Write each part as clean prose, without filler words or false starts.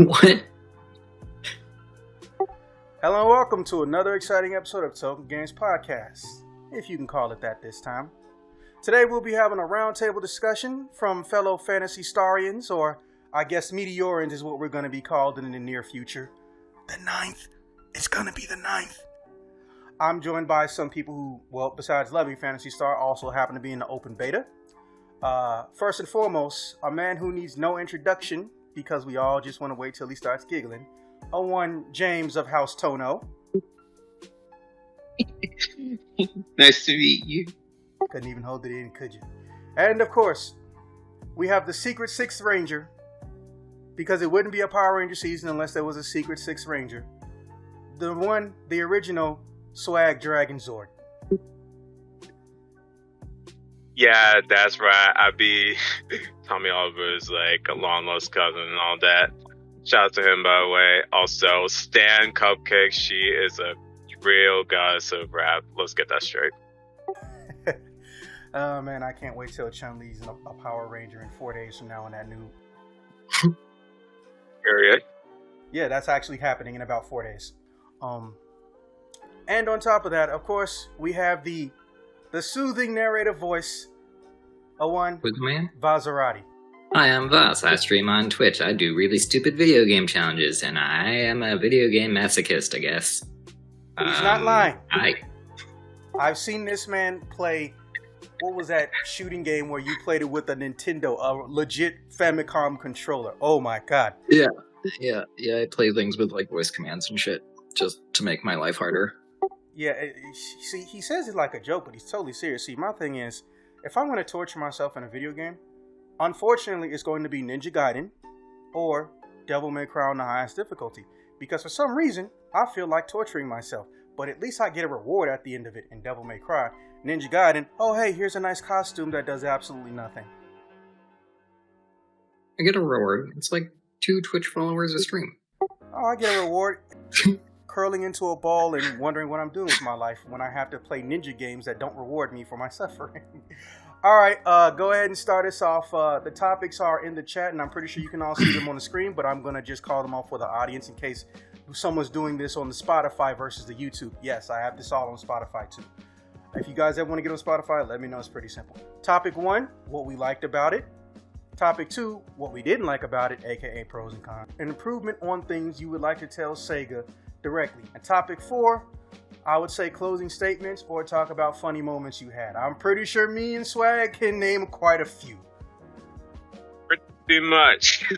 What? Hello and welcome to another exciting episode of Token Games Podcast, if you can call it that this time. Today we'll be having a roundtable discussion from fellow fantasy starians, or I guess meteorans is what we're going to be called in the near future. The 9th. It's going to be the 9th. I'm joined by some people who, well, besides loving Phantasy Star, also happen to be in the open beta. First and foremost, a man who needs no introduction, because we all just want to wait till he starts giggling. One James of House Tohno. Nice to meet you. Couldn't even hold it in, could you? And of course, we have the Secret Sixth Ranger, because it wouldn't be a Power Ranger season unless there was a Secret Sixth Ranger. The original SwagDragon Zord. Yeah, that's right. I be Tommy Oliver's like a long lost cousin and all that. Shout out to him, by the way. Also, Stan Cupcake. She is a real goddess of rap. Let's get that straight. Oh man, I can't wait till Chun-Li's a Power Ranger in 4 days from now in that new. Period. Yeah, that's actually happening in about 4 days. And on top of that, of course, we have the soothing narrative voice of one With the man? Vaserati. Hi, I'm Vas. I stream on Twitch. I do really stupid video game challenges, and I am a video game masochist, I guess. He's not lying. Hi. I've seen this man play. What was that shooting game where you played it with a Nintendo, a legit Famicom controller? Oh my god. Yeah, I play things with like voice commands and shit, just to make my life harder. Yeah, see, he says it like a joke, but he's totally serious. See, my thing is, if I'm going to torture myself in a video game, unfortunately, it's going to be Ninja Gaiden or Devil May Cry on the highest difficulty. Because for some reason, I feel like torturing myself. But at least I get a reward at the end of it in Devil May Cry. Ninja Gaiden, oh hey, here's a nice costume that does absolutely nothing. I get a reward. It's like 2 Twitch followers a stream. Oh, I get a reward curling into a ball and wondering what I'm doing with my life when I have to play ninja games that don't reward me for my suffering. Alright, go ahead and start us off. The topics are in the chat, and I'm pretty sure you can all see them on the screen, but I'm going to just call them off for the audience in case someone's doing this on the Spotify versus the YouTube. Yes, I have this all on Spotify too. If you guys ever want to get on Spotify, let me know. It's pretty simple. Topic 1, what we liked about it. Topic 2, what we didn't like about it, aka pros and cons. An improvement on things you would like to tell Sega directly. And topic 4, I would say closing statements or talk about funny moments you had. I'm pretty sure me and Swag can name quite a few. Pretty much.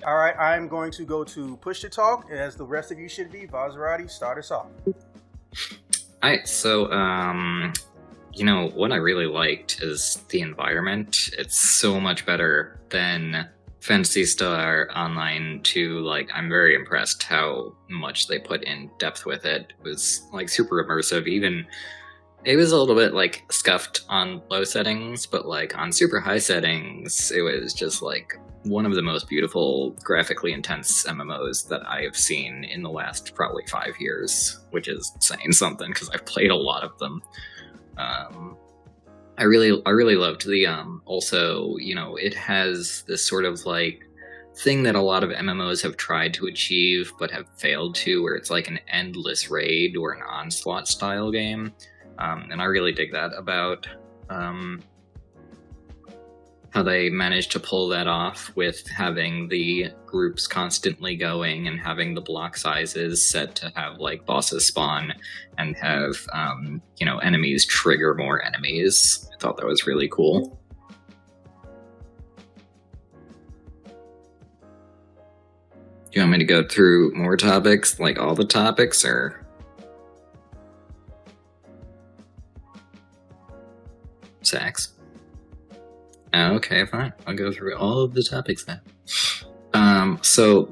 Alright, I'm going to go to push to talk, as the rest of you should be. Vaserati, start us off. Alright, so, what I really liked is the environment. It's so much better than Phantasy Star Online 2. Like, I'm very impressed how much they put in depth with it. It was, like, super immersive. Even, it was a little bit, like, scuffed on low settings, but, like, on super high settings, it was just, like, one of the most beautiful, graphically intense MMOs that I have seen in the last probably 5 years, which is saying something, because I've played a lot of them. I really loved the, also, it has this sort of, like, thing that a lot of MMOs have tried to achieve, but have failed to, where it's, like, an endless raid or an onslaught-style game, and I really dig that about, how they managed to pull that off with having the groups constantly going and having the block sizes set to have like bosses spawn and have enemies trigger more enemies. I thought that was really cool. Do you want me to go through more topics, like all the topics, or Zax? Okay, fine. I'll go through all of the topics then. So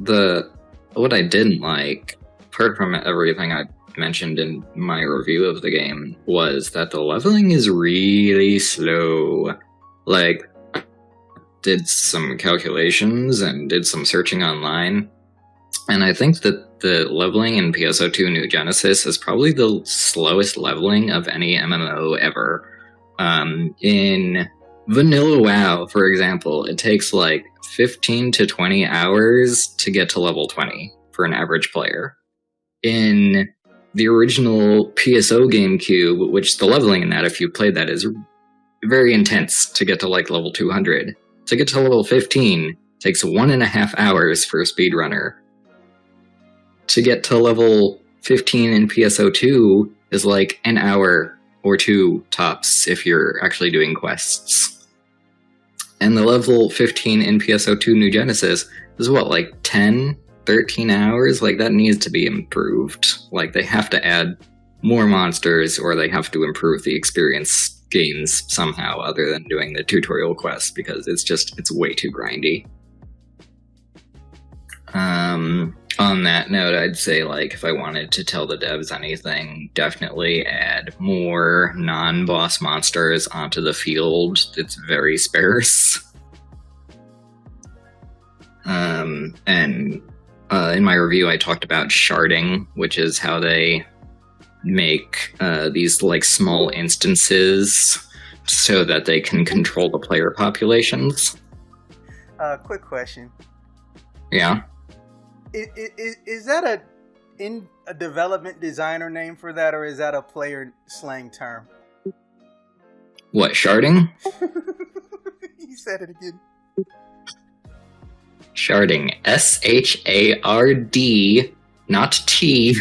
what I didn't like, apart from everything I mentioned in my review of the game, was that the leveling is really slow. Like, did some calculations and did some searching online, and I think that the leveling in PSO2 New Genesis is probably the slowest leveling of any MMO ever. In Vanilla WoW, for example, it takes like 15 to 20 hours to get to level 20 for an average player. In the original PSO GameCube, which the leveling in that, if you played that, is very intense to get to like level 200. To get to level 15 takes 1.5 hours for a speedrunner. To get to level 15 in PSO2 is like an hour or two tops if you're actually doing quests. And the level 15 in PSO2 New Genesis is what, like 10, 13 hours? Like, that needs to be improved. Like, they have to add more monsters, or they have to improve the experience gains somehow other than doing the tutorial quests, because it's way too grindy. On that note, I'd say, like, if I wanted to tell the devs anything, definitely add more non-boss monsters onto the field. It's very sparse. And in my review, I talked about sharding, which is how they make these, like, small instances so that they can control the player populations. Quick question. Yeah? Is that a development designer name for that, or is that a player slang term? What, sharding? You said it again. Sharding. S-H-A-R-D, not T.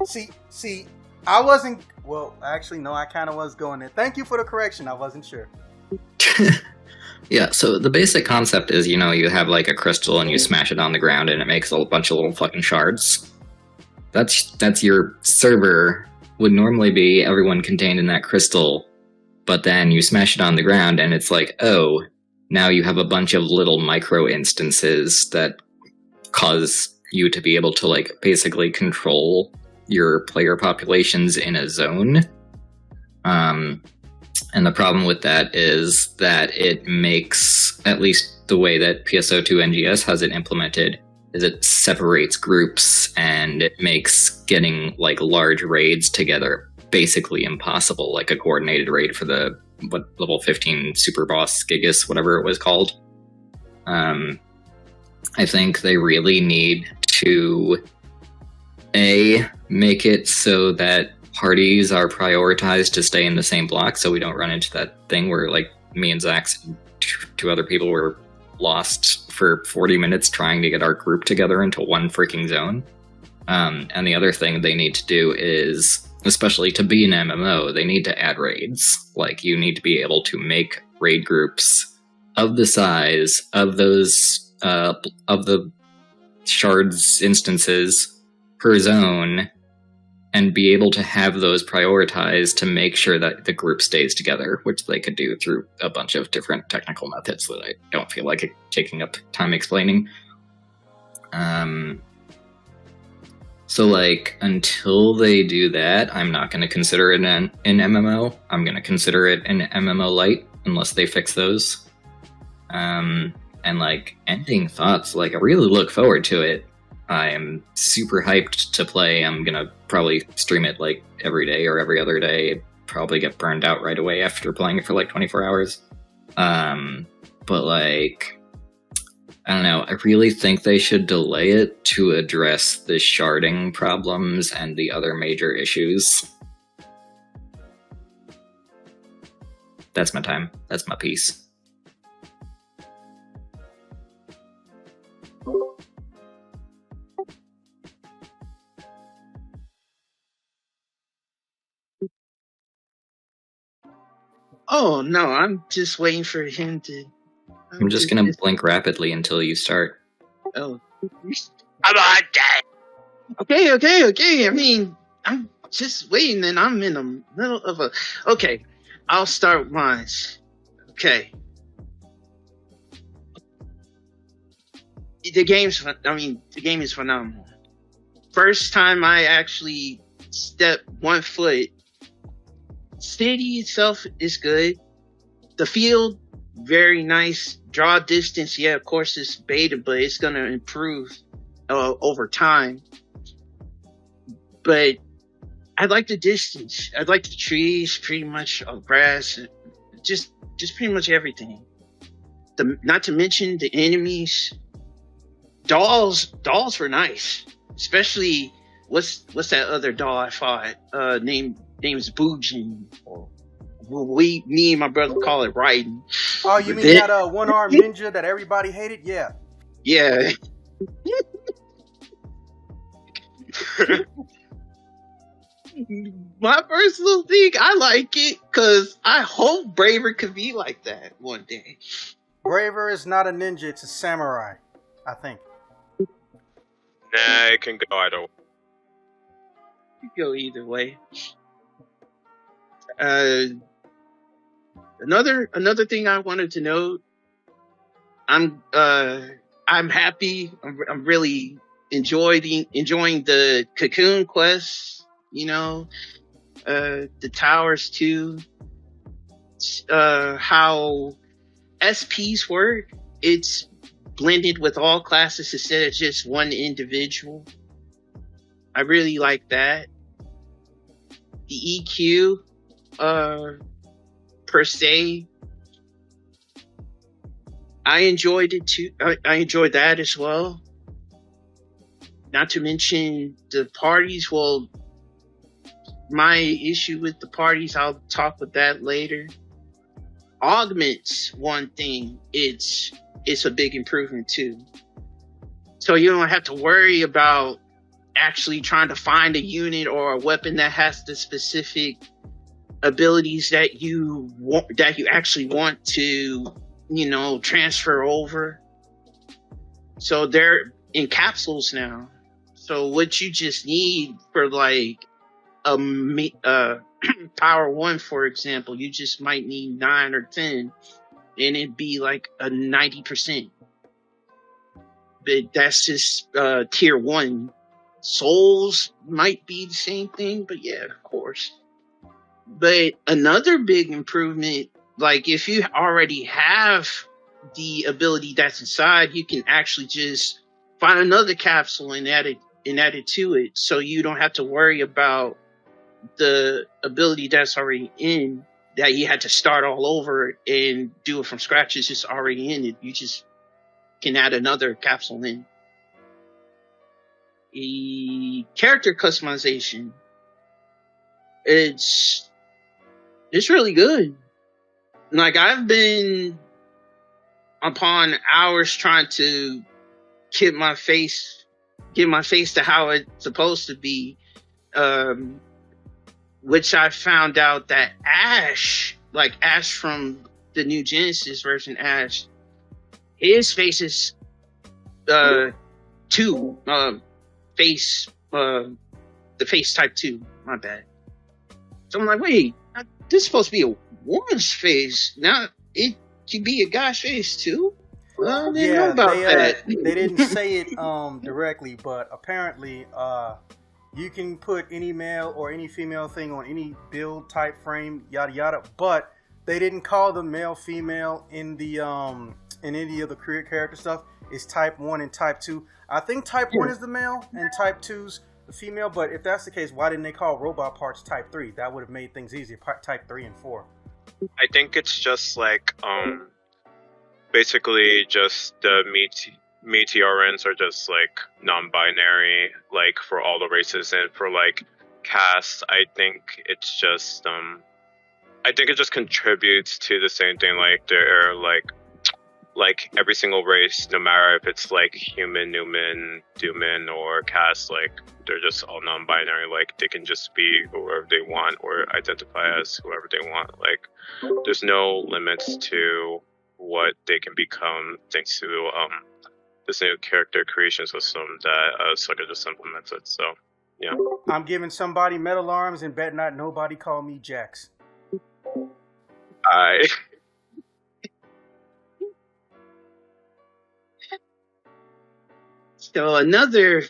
See, I wasn't... Well, actually, no, I kind of was going there. Thank you for the correction. I wasn't sure. Yeah, so the basic concept is, you know, you have like a crystal and you smash it on the ground and it makes a bunch of little fucking shards. That's your server. Would normally be everyone contained in that crystal, but then you smash it on the ground and it's like, oh, now you have a bunch of little micro instances that cause you to be able to, like, basically control your player populations in a zone. And the problem with that is that it makes, at least the way that PSO2 NGS has it implemented, is it separates groups and it makes getting, like, large raids together basically impossible, like a coordinated raid for the level 15 super boss Gigas, whatever it was called. I think they really need to make it so that parties are prioritized to stay in the same block, so we don't run into that thing where, like, me and Zax and two other people were lost for 40 minutes trying to get our group together into one freaking zone. And the other thing they need to do is, especially to be an MMO, they need to add raids. Like, you need to be able to make raid groups of the size of those, of the shards instances per zone, and be able to have those prioritized to make sure that the group stays together, which they could do through a bunch of different technical methods that I don't feel like taking up time explaining. So, like, until they do that, I'm not going to consider it an MMO. I'm going to consider it an MMO light, unless they fix those. And, like, ending thoughts, like, I really look forward to it. I am super hyped to play. I'm gonna probably stream it, like, every day or every other day. Probably get burned out right away after playing it for, like, 24 hours. But, like, I don't know. I really think they should delay it to address the sharding problems and the other major issues. That's my time. That's my piece. Oh, no, I'm just waiting for him to... I'm just gonna blink rapidly until you start. Oh. Come on, Dad! Okay. I mean, I'm just waiting and I'm in the middle of a... Okay, I'll start mine. Okay. The game is phenomenal. First time I actually stepped one foot, city itself is good. The field, very nice. Draw distance, yeah, of course it's beta, but it's gonna improve over time. But I like the distance. I like the trees, pretty much grass, just pretty much everything. not to mention the enemies. Dolls were nice, especially what's that other doll I fought? Name's Boojin. Me and my brother call it Raiden. Oh, you mean that one-armed ninja that everybody hated? Yeah. Yeah. My personal thing, I like it because I hope Braver could be like that one day. Braver is not a ninja; it's a samurai, I think. Nah, it can go either way. It could go either way. Another thing I wanted to note. I'm happy. I'm really enjoying the Cocoon quests. You know, the towers too. How SPs work. It's blended with all classes instead of just one individual. I really like that. The EQ, per se, I enjoyed it too. I enjoyed that as well. Not to mention the parties. Well, my issue with the parties, I'll talk with that later. Augments, one thing, it's a big improvement too. So you don't have to worry about actually trying to find a unit or a weapon that has the specific abilities that you actually want to, transfer over. So they're in capsules now. So what you just need for like Power 1, for example, you just might need 9 or 10, and it'd be like a 90%. But that's just tier 1. Souls might be the same thing, but yeah, of course. But another big improvement, like if you already have the ability that's inside, you can actually just find another capsule and add it to it, so you don't have to worry about the ability that's already in, that you had to start all over and do it from scratch. It's just already in it. You just can add another capsule in. The character customization, it's really good. Like, I've been upon hours trying to get my face to how it's supposed to be, which I found out that Ash from the new Genesis version, Ash, his face is 2, face, the face type 2. My bad. So I'm like, wait, this is supposed to be a woman's face. Now it can be a guy's face too? Well, I didn't know about that. They didn't say it directly, but apparently you can put any male or any female thing on any build type frame, yada yada, but they didn't call them male female in the in any of the career character stuff. It's type 1 and type 2. I think type 1 is the male and type 2's the female, but if that's the case, why didn't they call robot parts type 3? That would have made things easier, type 3 and 4. I think it's just like basically just the meteorins are just like non-binary, like for all the races, and for like caste, I think it's just I think it just contributes to the same thing. Like they're like every single race, no matter if it's like human, Newman, Dooman, or caste, like they're just all non-binary. Like they can just be whoever they want or identify as whoever they want. Like there's no limits to what they can become thanks to this new character creation system that Sucker just implemented. So yeah, I'm giving somebody metal arms and bet not nobody call me Jax. So another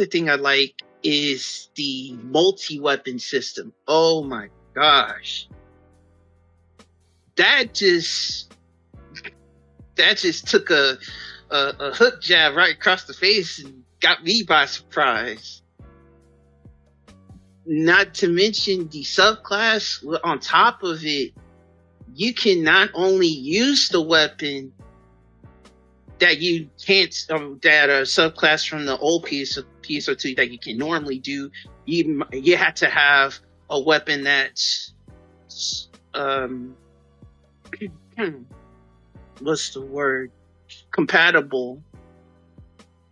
thing I like is the multi-weapon system. Oh my gosh. That just took a hook jab right across the face and got me by surprise. Not to mention the subclass on top of it, you can not only use the weapon, that you can't, that a subclass from the old PSO2 that you can normally do. You have to have a weapon that's what's the word? Compatible,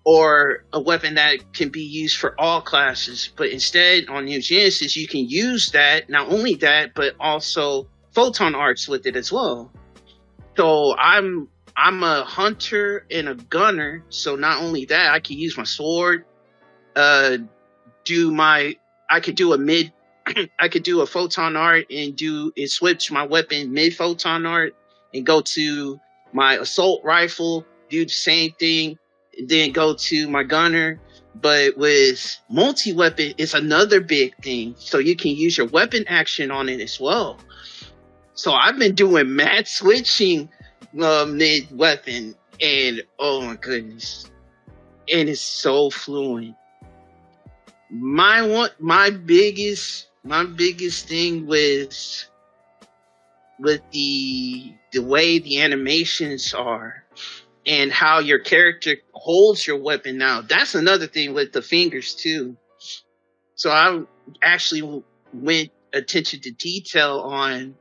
or a weapon that can be used for all classes. But instead, on New Genesis, you can use that, not only that, but also photon arts with it as well. So I'm a hunter and a gunner, so not only that, I can use my sword, I could do a mid, I could do a photon art and switch my weapon mid photon art and go to my assault rifle, do the same thing, and then go to my gunner. But with multi-weapon, it's another big thing. So you can use your weapon action on it as well. So I've been doing mad switching mid weapon, and oh my goodness, and it's so fluent. My biggest thing with the way the animations are and how your character holds your weapon now. That's another thing with the fingers too. So I actually went attention to detail on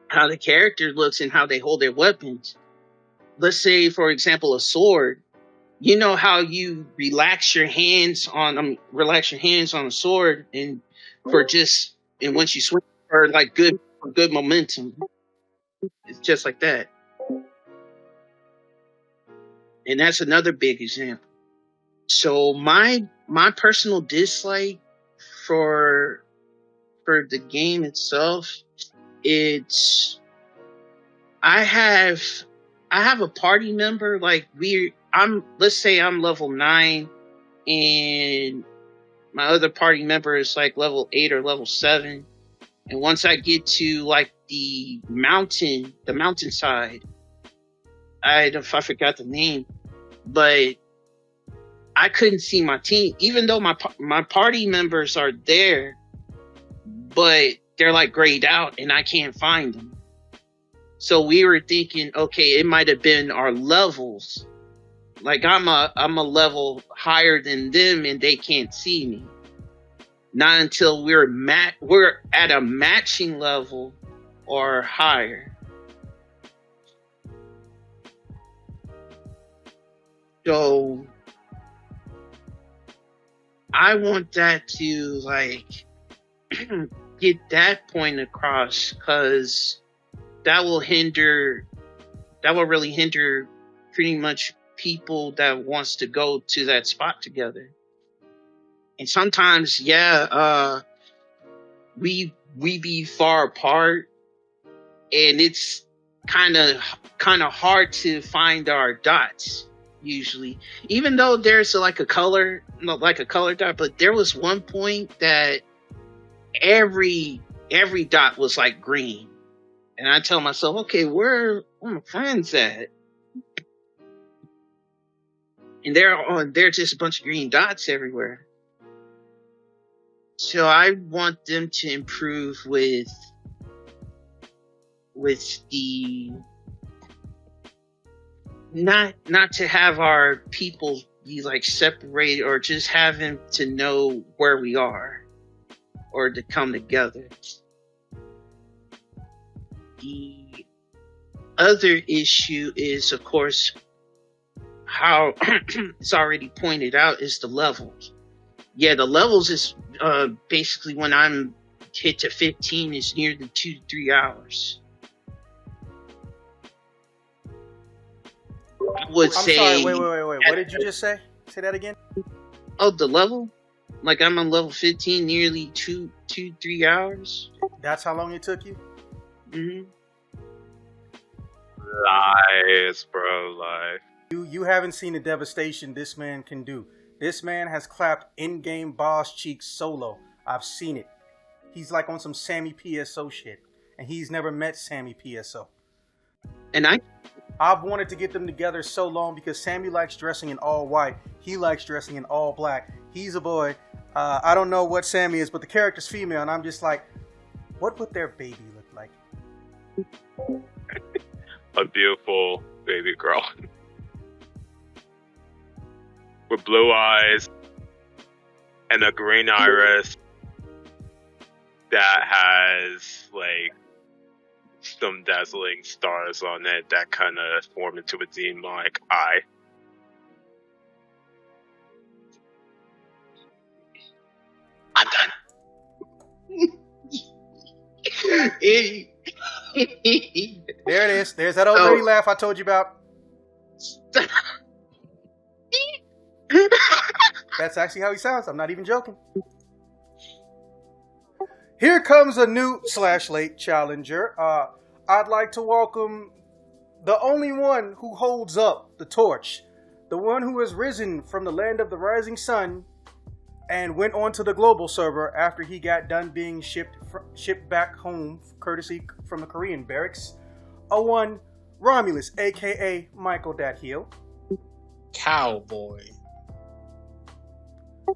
how the character looks and how they hold their weapons. Let's say, for example, a sword. You know how you relax your hands on a sword, and once you swing for like good momentum. It's just like that. And that's another big example. So my personal dislike for the game itself, I have a party member, like let's say I'm level 9 and my other party member is like level 8 or level 7. And once I get to like the mountainside, I forgot the name, but I couldn't see my team, even though my party members are there, but they're like grayed out and I can't find them. So we were thinking, okay, it might have been our levels. Like I'm a level higher than them and they can't see me. Not until we're at a matching level or higher. So I want that to like get that point across, because that will really hinder pretty much people that wants to go to that spot together. And sometimes, we be far apart, and it's kind of hard to find our dots usually. Even though there's like a color dot, but there was one point that every dot was like green, and I tell myself, okay, where my friends at? And they're just a bunch of green dots everywhere. So I want them to improve with the not to have our people be like separated, or just have them to know where we are, or to come together. The other issue is, of course, how it's already pointed out, is the levels. Yeah, the levels is basically when I'm hit to 15 is near the 2 to 3 hours. I would say. Sorry, wait. What did you just say? Say that again. Oh, the level? Like I'm on level 15, nearly 2-3 hours. That's how long it took you? Mm-hmm. Lies, bro, lies. You haven't seen the devastation this man can do. This man has clapped in-game boss cheeks solo. I've seen it. He's like on some Sammy PSO shit, and he's never met Sammy PSO. And I've wanted to get them together so long, because Sammy likes dressing in all white. He likes dressing in all black. He's a boy. I don't know what Sammy is, but the character's female, and I'm just like, what would their baby look like? A beautiful baby girl. with blue eyes and a green iris that has like some dazzling stars on it that kind of form into a demon-like eye. I'm done. There it is. There's that old lady laugh I told you about. That's actually how he sounds. I'm not even joking. Here comes a new / late challenger. I'd like to welcome the only one who holds up the torch, the one who has risen from the land of the rising sun and went onto the global server after he got done being shipped back home, courtesy from the Korean barracks. A one, Ramulis, aka Michael Dat Heel. Cowboy.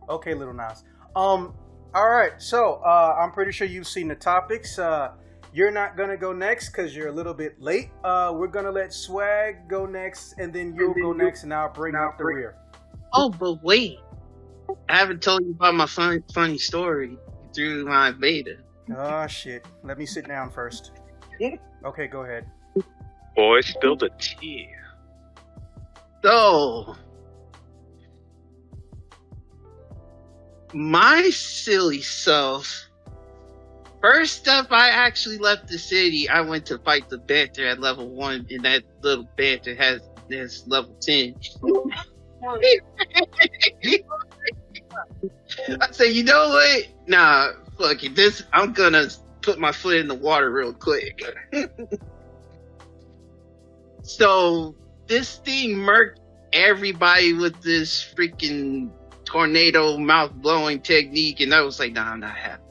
Okay, Little Nas. Alright, so I'm pretty sure you've seen the topics. You're not gonna go next because you're a little bit late. We're gonna let Swag go next, and then you'll go next, and I'll bring out the rear. Oh, but wait. I haven't told you about my funny story through my beta. Oh, shit. Let me sit down first. Okay, go ahead. Boy, spill the tea. So, my silly self, first up, I actually left the city. I went to fight the Banter at level 1, and that little Banter has level 10. I said, you know what? Nah, fuck it. I'm gonna put my foot in the water real quick. So this thing murked everybody with this freaking tornado mouth blowing technique, and I was like, nah, I'm not happy.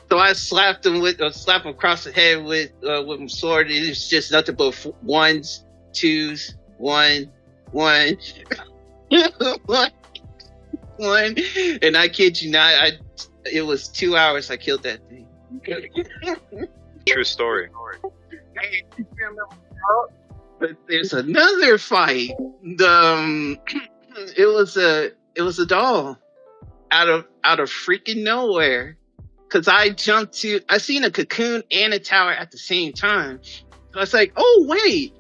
So I slapped him across the head with my sword. It was just nothing but ones, twos, one. One, and I kid you not, it was 2 hours I killed that thing. True story. But there's another fight. It was a doll out of freaking nowhere. Cause I seen a cocoon and a tower at the same time. So I was like, oh wait,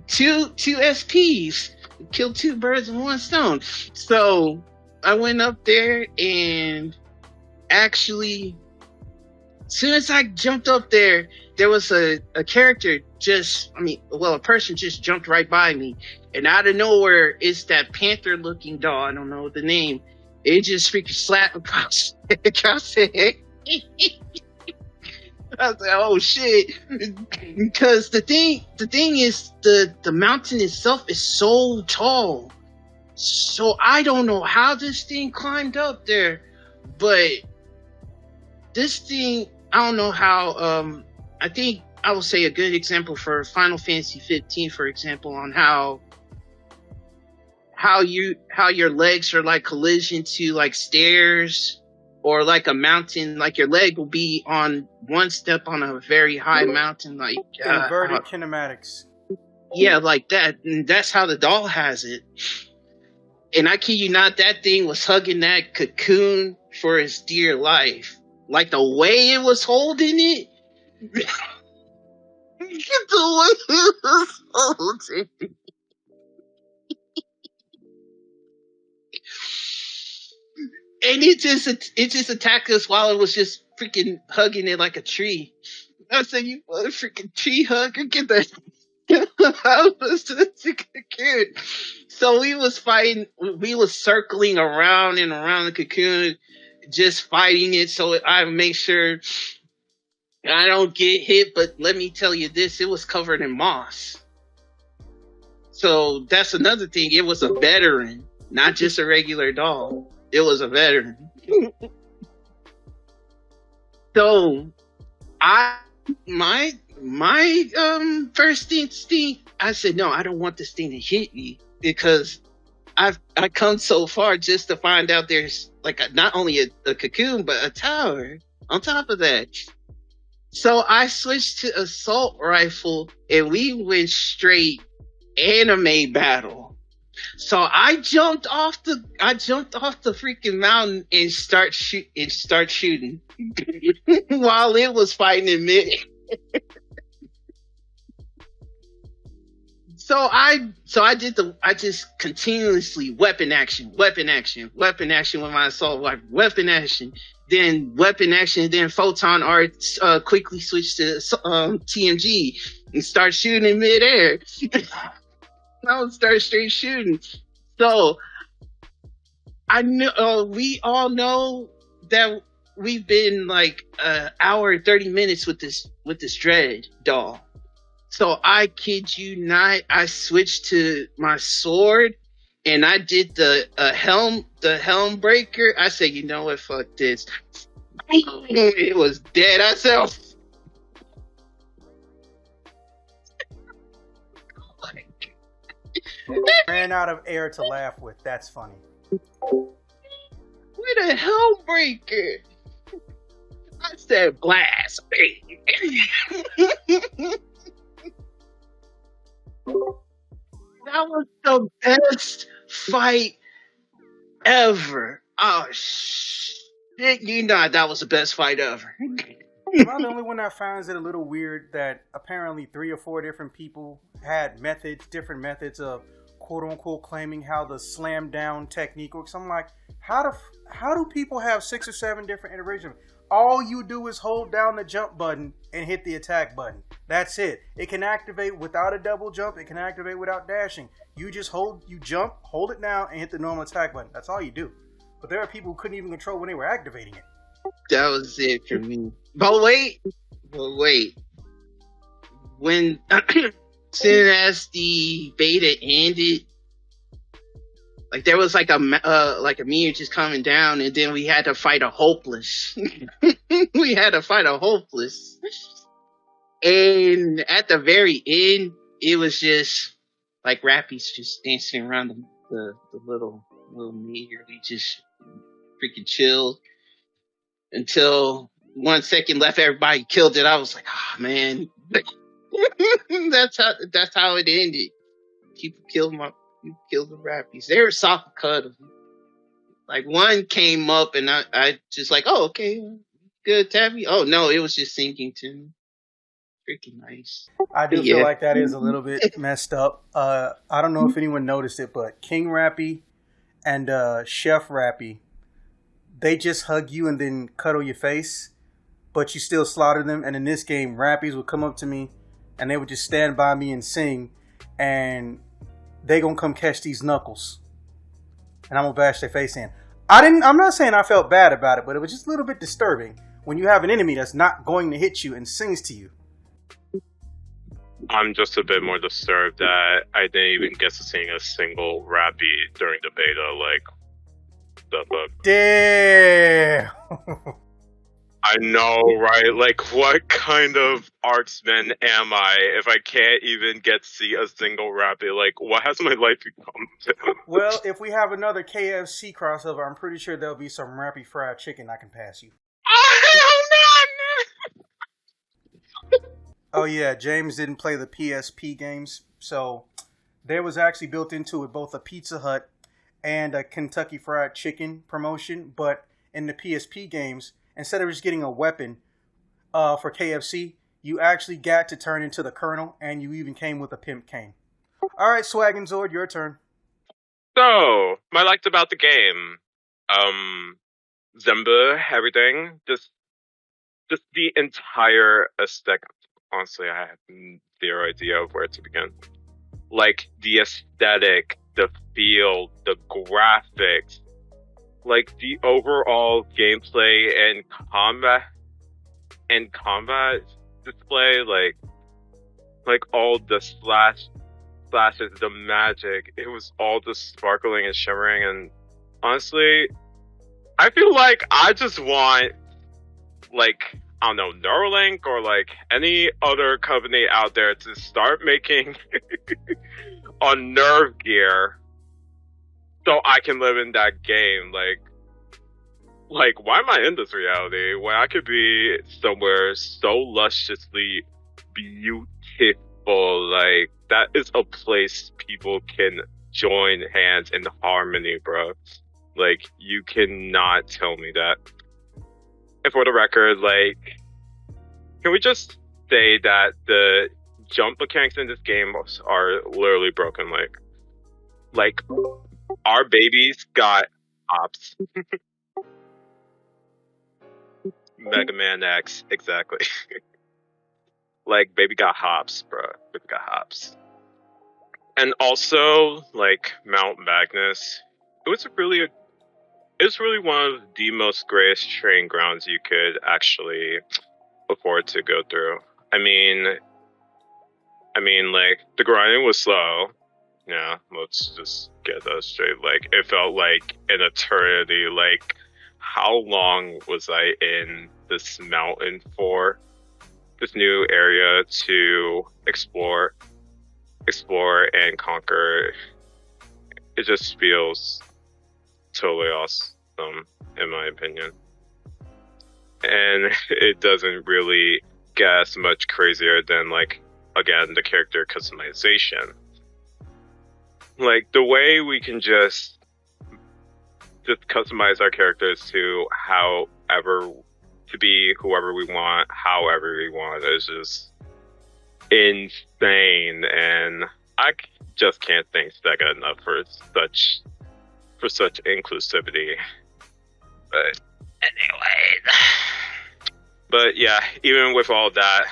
two SPs, killed 2 birds with 1 stone. So I went up there, and actually, as soon as I jumped up there, there was a character a person just jumped right by me. And out of nowhere, it's that panther-looking doll. I don't know the name. It just freaking slapped across the head. I was like, oh shit. Because the thing is, the mountain itself is so tall. So I don't know how this thing climbed up there, but this thing, I don't know how, I think I will say a good example for Final Fantasy 15, for example, on how your legs are like collision to like stairs or like a mountain, like your leg will be on one step on a very high mountain, like inverted kinematics. Yeah, like that. And that's how the doll has it. And I kid you not, that thing was hugging that cocoon for its dear life. Like the way it was holding it. The way it was holding it. And it just attacked us while it was just freaking hugging it like a tree. I said, you mother freaking tree hugger, get that. I was such a cocoon. So we was fighting, we was circling around and around the cocoon, just fighting it so I make sure I don't get hit. But let me tell you this, it was covered in moss. So that's another thing. It was a veteran, not just a regular doll. It was a veteran. So my first instinct, I said, no, I don't want this thing to hit me, because I come so far just to find out there's like not only a cocoon, but a tower on top of that. So I switched to assault rifle, and we went straight anime battle. So I jumped off the freaking mountain and start shooting while it was fighting in mid. So I just continuously weapon action with my assault rifle, weapon action, then photon arts quickly switch to TMG and start shooting in midair. I would start straight shooting. So I know we all know that we've been like an hour and 30 minutes with this dread doll. So I kid you not, I switched to my sword and I did the helm breaker. I said, you know what, fuck this. It was dead. I said, Ran out of air to laugh with. That's funny. with a helm breaker. I said, blast. That was the best fight ever. Oh shit! You know that was the best fight ever. Am I the only one that finds it a little weird that apparently 3 or 4 different people had different methods of quote unquote claiming how the slam down technique works? I'm like, how do people have 6 or 7 different iterations? All you do is hold down the jump button and hit the attack button. That's it. It can activate without a double jump. It can activate without dashing. You jump, hold it down, and hit the normal attack button. That's all you do. But there are people who couldn't even control when they were activating it. That was it for me. But wait. When soon as the beta ended, like there was like a meteor just coming down, and then we had to fight a hopeless. And at the very end, it was just like Rappy's just dancing around the little meteor. We just freaking chilled until 1 second left. Everybody killed it. I was like, oh man, that's how it ended. People killed the Rappies. They were soft cuddles. Like one came up and I just like, oh okay, good Tabby. Oh no, it was just sinking to me. Freaking nice. I do feel like that is a little bit messed up. I don't know if anyone noticed it, but King Rappy and Chef Rappy, they just hug you and then cuddle your face, but you still slaughter them. And in this game, Rappies would come up to me and they would just stand by me and sing, and they gonna come catch these knuckles, and I'm gonna bash their face in. I'm not saying I felt bad about it, but it was just a little bit disturbing when you have an enemy that's not going to hit you and sings to you. I'm just a bit more disturbed that I didn't even get to sing a single Rappy during the beta. Like, the fuck? Damn. I know, right? Like, what kind of artsman am I if I can't even get to see a single Rappy? Like, what has my life become to? Well, if we have another KFC crossover, I'm pretty sure there'll be some Rappy fried chicken I can pass you. Oh, hell no, man! Oh yeah, James didn't play the PSP games, so there was actually built into it both a Pizza Hut and a Kentucky Fried Chicken promotion, but in the PSP games, instead of just getting a weapon for KFC, you actually got to turn into the Colonel, and you even came with a pimp cane. All right, Swag and Zord, your turn. So, my liked about the game, Zemba, everything, just the entire aesthetic. Honestly, I have zero idea of where to begin. Like, the aesthetic, the feel, the graphics, like the overall gameplay and combat display, like all the slashes, the magic, it was all just sparkling and shimmering. And honestly, I feel like I just want, like, I don't know, Neuralink or like any other company out there to start making a nerve gear so I can live in that game. Like, why am I in this reality when I could be somewhere so lusciously beautiful? Like, that is a place people can join hands in harmony, bro. Like, you cannot tell me that. And for the record, like, can we just say that the jump mechanics in this game are literally broken? Like our babies got hops. Mega Man X, exactly. Like, baby got hops, bro. Baby got hops. And also, like, Mount Magnus, it was really one of the most greatest training grounds you could actually afford to go through. I mean, like, the grinding was slow. Yeah, let's just get that straight. Like, it felt like an eternity. Like, how long was I in this mountain for? This new area to explore and conquer. It just feels totally awesome, in my opinion. And it doesn't really get as much crazier than, like, again, the character customization. Like, the way we can just customize our characters to be whoever we want, however we want, is just insane. And I just can't thank Sega enough for such inclusivity. But anyway, but yeah, even with all that,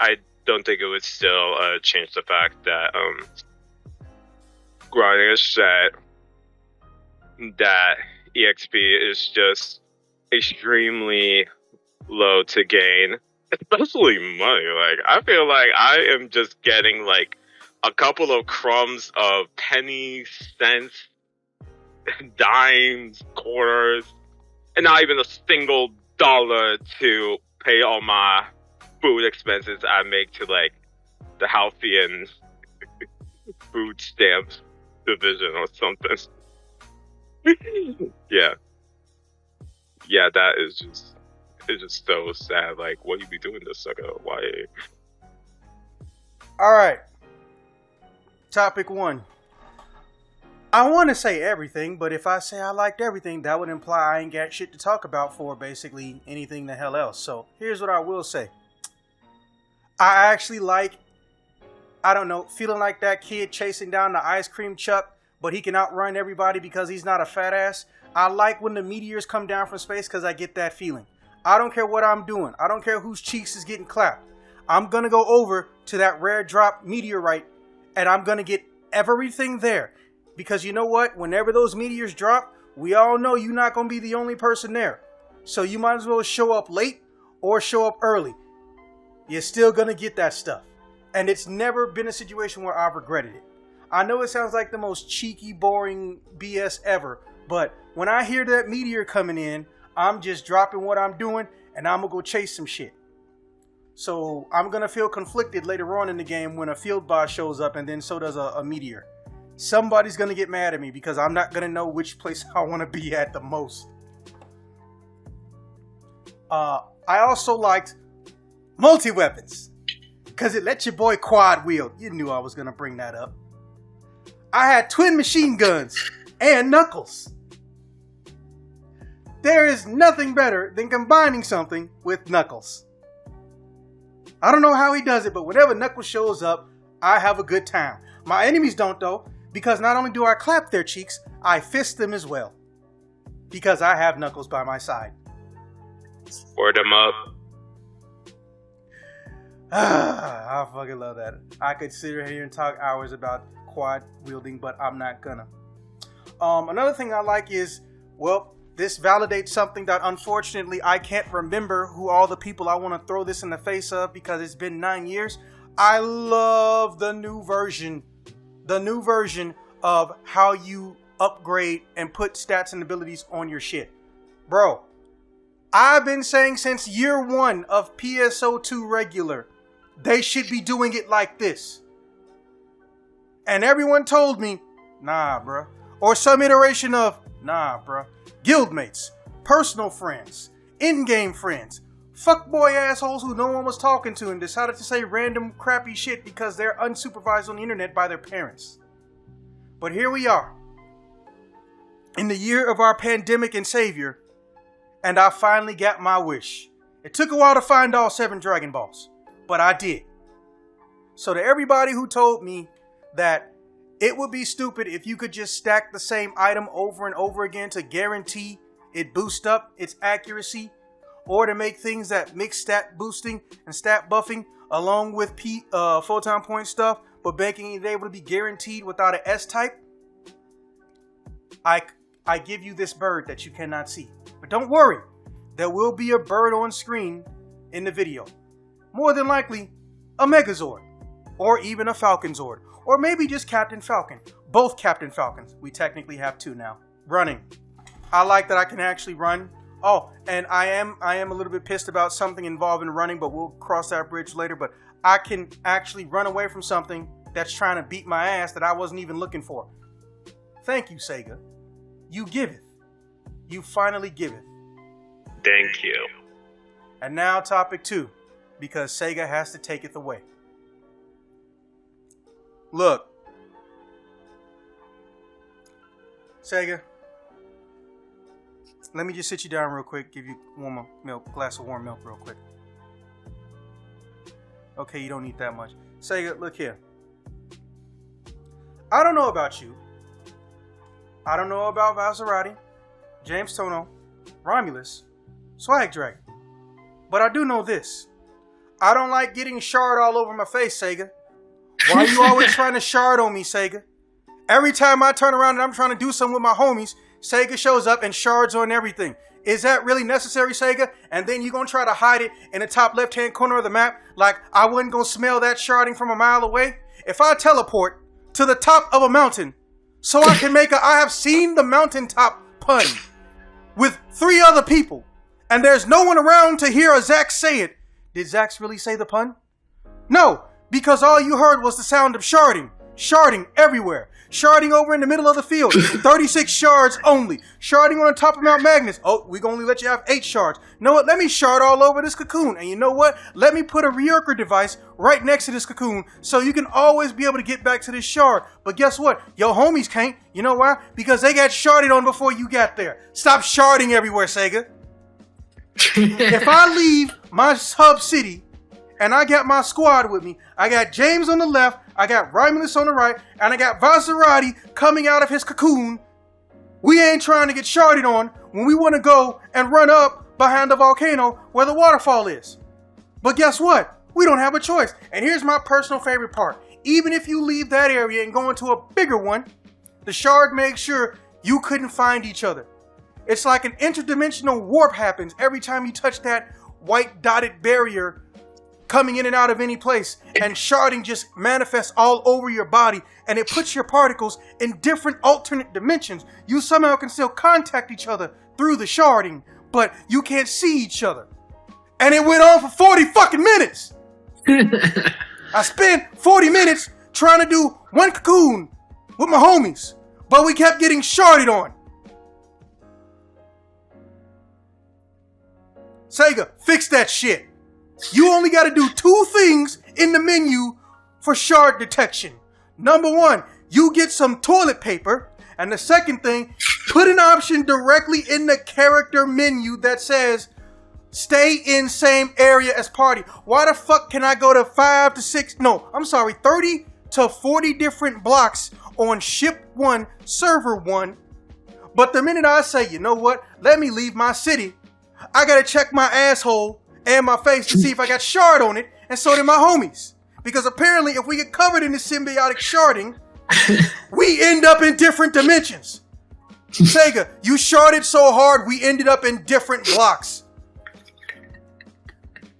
I don't think it would still change the fact that grinding is set, that EXP is just extremely low to gain, especially money. Like, I feel like I am just getting like a couple of crumbs of pennies, cents, dimes, quarters, and not even a single dollar to pay all my food expenses I make to, like, the Halcyon food stamps division or something. Yeah, that is just so sad. Like, what you be doing this, sucker? Why? All right. Topic 1. I want to say everything, but if I say I liked everything, that would imply I ain't got shit to talk about for basically anything the hell else. So here's what I will say. I actually like, I don't know, feeling like that kid chasing down the ice cream truck, but he can outrun everybody because he's not a fat ass. I like when the meteors come down from space because I get that feeling. I don't care what I'm doing. I don't care whose cheeks is getting clapped. I'm going to go over to that rare drop meteorite and I'm going to get everything there. Because you know what? Whenever those meteors drop, we all know you're not going to be the only person there. So you might as well show up late or show up early. You're still going to get that stuff. And it's never been a situation where I've regretted it. I know it sounds like the most cheeky, boring BS ever. But when I hear that meteor coming in, I'm just dropping what I'm doing and I'm going to go chase some shit. So I'm going to feel conflicted later on in the game when a field boss shows up and then so does a meteor. Somebody's going to get mad at me because I'm not going to know which place I want to be at the most. I also liked multi-weapons because it let your boy quad wield. You knew I was going to bring that up. I had twin machine guns and knuckles. There is nothing better than combining something with Knuckles. I don't know how he does it, but whenever Knuckles shows up, I have a good time. My enemies don't though, because not only do I clap their cheeks, I fist them as well. Because I have Knuckles by my side. Word them up. I fucking love that. I could sit here and talk hours about quad wielding, but I'm not gonna. Another thing I like is, well, this validates something that unfortunately I can't remember who all the people I want to throw this in the face of because it's been 9 years. I love the new version of how you upgrade and put stats and abilities on your shit. Bro, I've been saying since year 1 of PSO2 regular, they should be doing it like this. And everyone told me, nah, bro. Or some iteration of, nah, bro. Guildmates, personal friends, in-game friends, fuckboy assholes who no one was talking to and decided to say random crappy shit because they're unsupervised on the internet by their parents. But here we are, in the year of our pandemic and savior, and I finally got my wish. It took a while to find all 7 Dragon Balls, but I did. So to everybody who told me that it would be stupid if you could just stack the same item over and over again to guarantee it boost up its accuracy, or to make things that mix stat boosting and stat buffing along with photon point stuff, but making it able to be guaranteed without an S-type, I give you this bird that you cannot see. But don't worry, there will be a bird on screen in the video. More than likely, a Megazord, or even a Falcon Zord, or maybe just Captain Falcon. Both Captain Falcons. We technically have 2 now. Running. I like that I can actually run. Oh, and I am a little bit pissed about something involving running, but we'll cross that bridge later. But I can actually run away from something that's trying to beat my ass that I wasn't even looking for. Thank you, Sega. You giveth. You finally giveth. Thank you. And now topic 2, because Sega has to take it away. Look. Sega. Let me just sit you down real quick, give you glass of warm milk real quick. Okay, you don't need that much. Sega, look here. I don't know about you. I don't know about Vaserati, James Tohno, Ramulis, SwagDragon. But I do know this. I don't like getting shard all over my face, Sega. Why are you always trying to shard on me, Sega? Every time I turn around and I'm trying to do something with my homies, Sega shows up and shards on everything. Is that really necessary, Sega? And then you're going to try to hide it in the top left-hand corner of the map like I wasn't going to smell that sharding from a mile away? If I teleport to the top of a mountain so I can make I have seen the mountaintop pun with 3 other people, and there's no one around to hear a Zax say it, did Zax really say the pun? No, because all you heard was the sound of sharding. Sharding everywhere. Sharding over in the middle of the field. 36 shards only. Sharding on the top of Mount Magnus. Oh, we're going to only let you have 8 shards. You know what? Let me shard all over this cocoon. And you know what? Let me put a reworker device right next to this cocoon so you can always be able to get back to this shard. But guess what? Your homies can't. You know why? Because they got sharded on before you got there. Stop sharding everywhere, Sega. If I leave my hub city and I got my squad with me, I got James on the left, I got Ramulis on the right, and I got Vaserati coming out of his cocoon. We ain't trying to get sharded on when we want to go and run up behind the volcano where the waterfall is. But guess what? We don't have a choice. And here's my personal favorite part. Even if you leave that area and go into a bigger one, the shard makes sure you couldn't find each other. It's like an interdimensional warp happens every time you touch that white dotted barrier coming in and out of any place, and sharding just manifests all over your body, and it puts your particles in different alternate dimensions. You somehow can still contact each other through the sharding, but you can't see each other. And it went on for 40 fucking minutes. I spent 40 minutes trying to do one cocoon with my homies, but we kept getting sharded on. Sega, fix that shit. You only got to do 2 things in the menu for shard detection. Number 1, you get some toilet paper. And the second thing, put an option directly in the character menu that says, stay in same area as party. Why the fuck can I go to 30 to 40 different blocks on ship 1, server 1? But the minute I say, you know what, let me leave my city, I got to check my asshole and my face to see if I got shard on it, and so did my homies. Because apparently if we get covered in this symbiotic sharding, we end up in different dimensions. Sega, you sharded so hard we ended up in different blocks.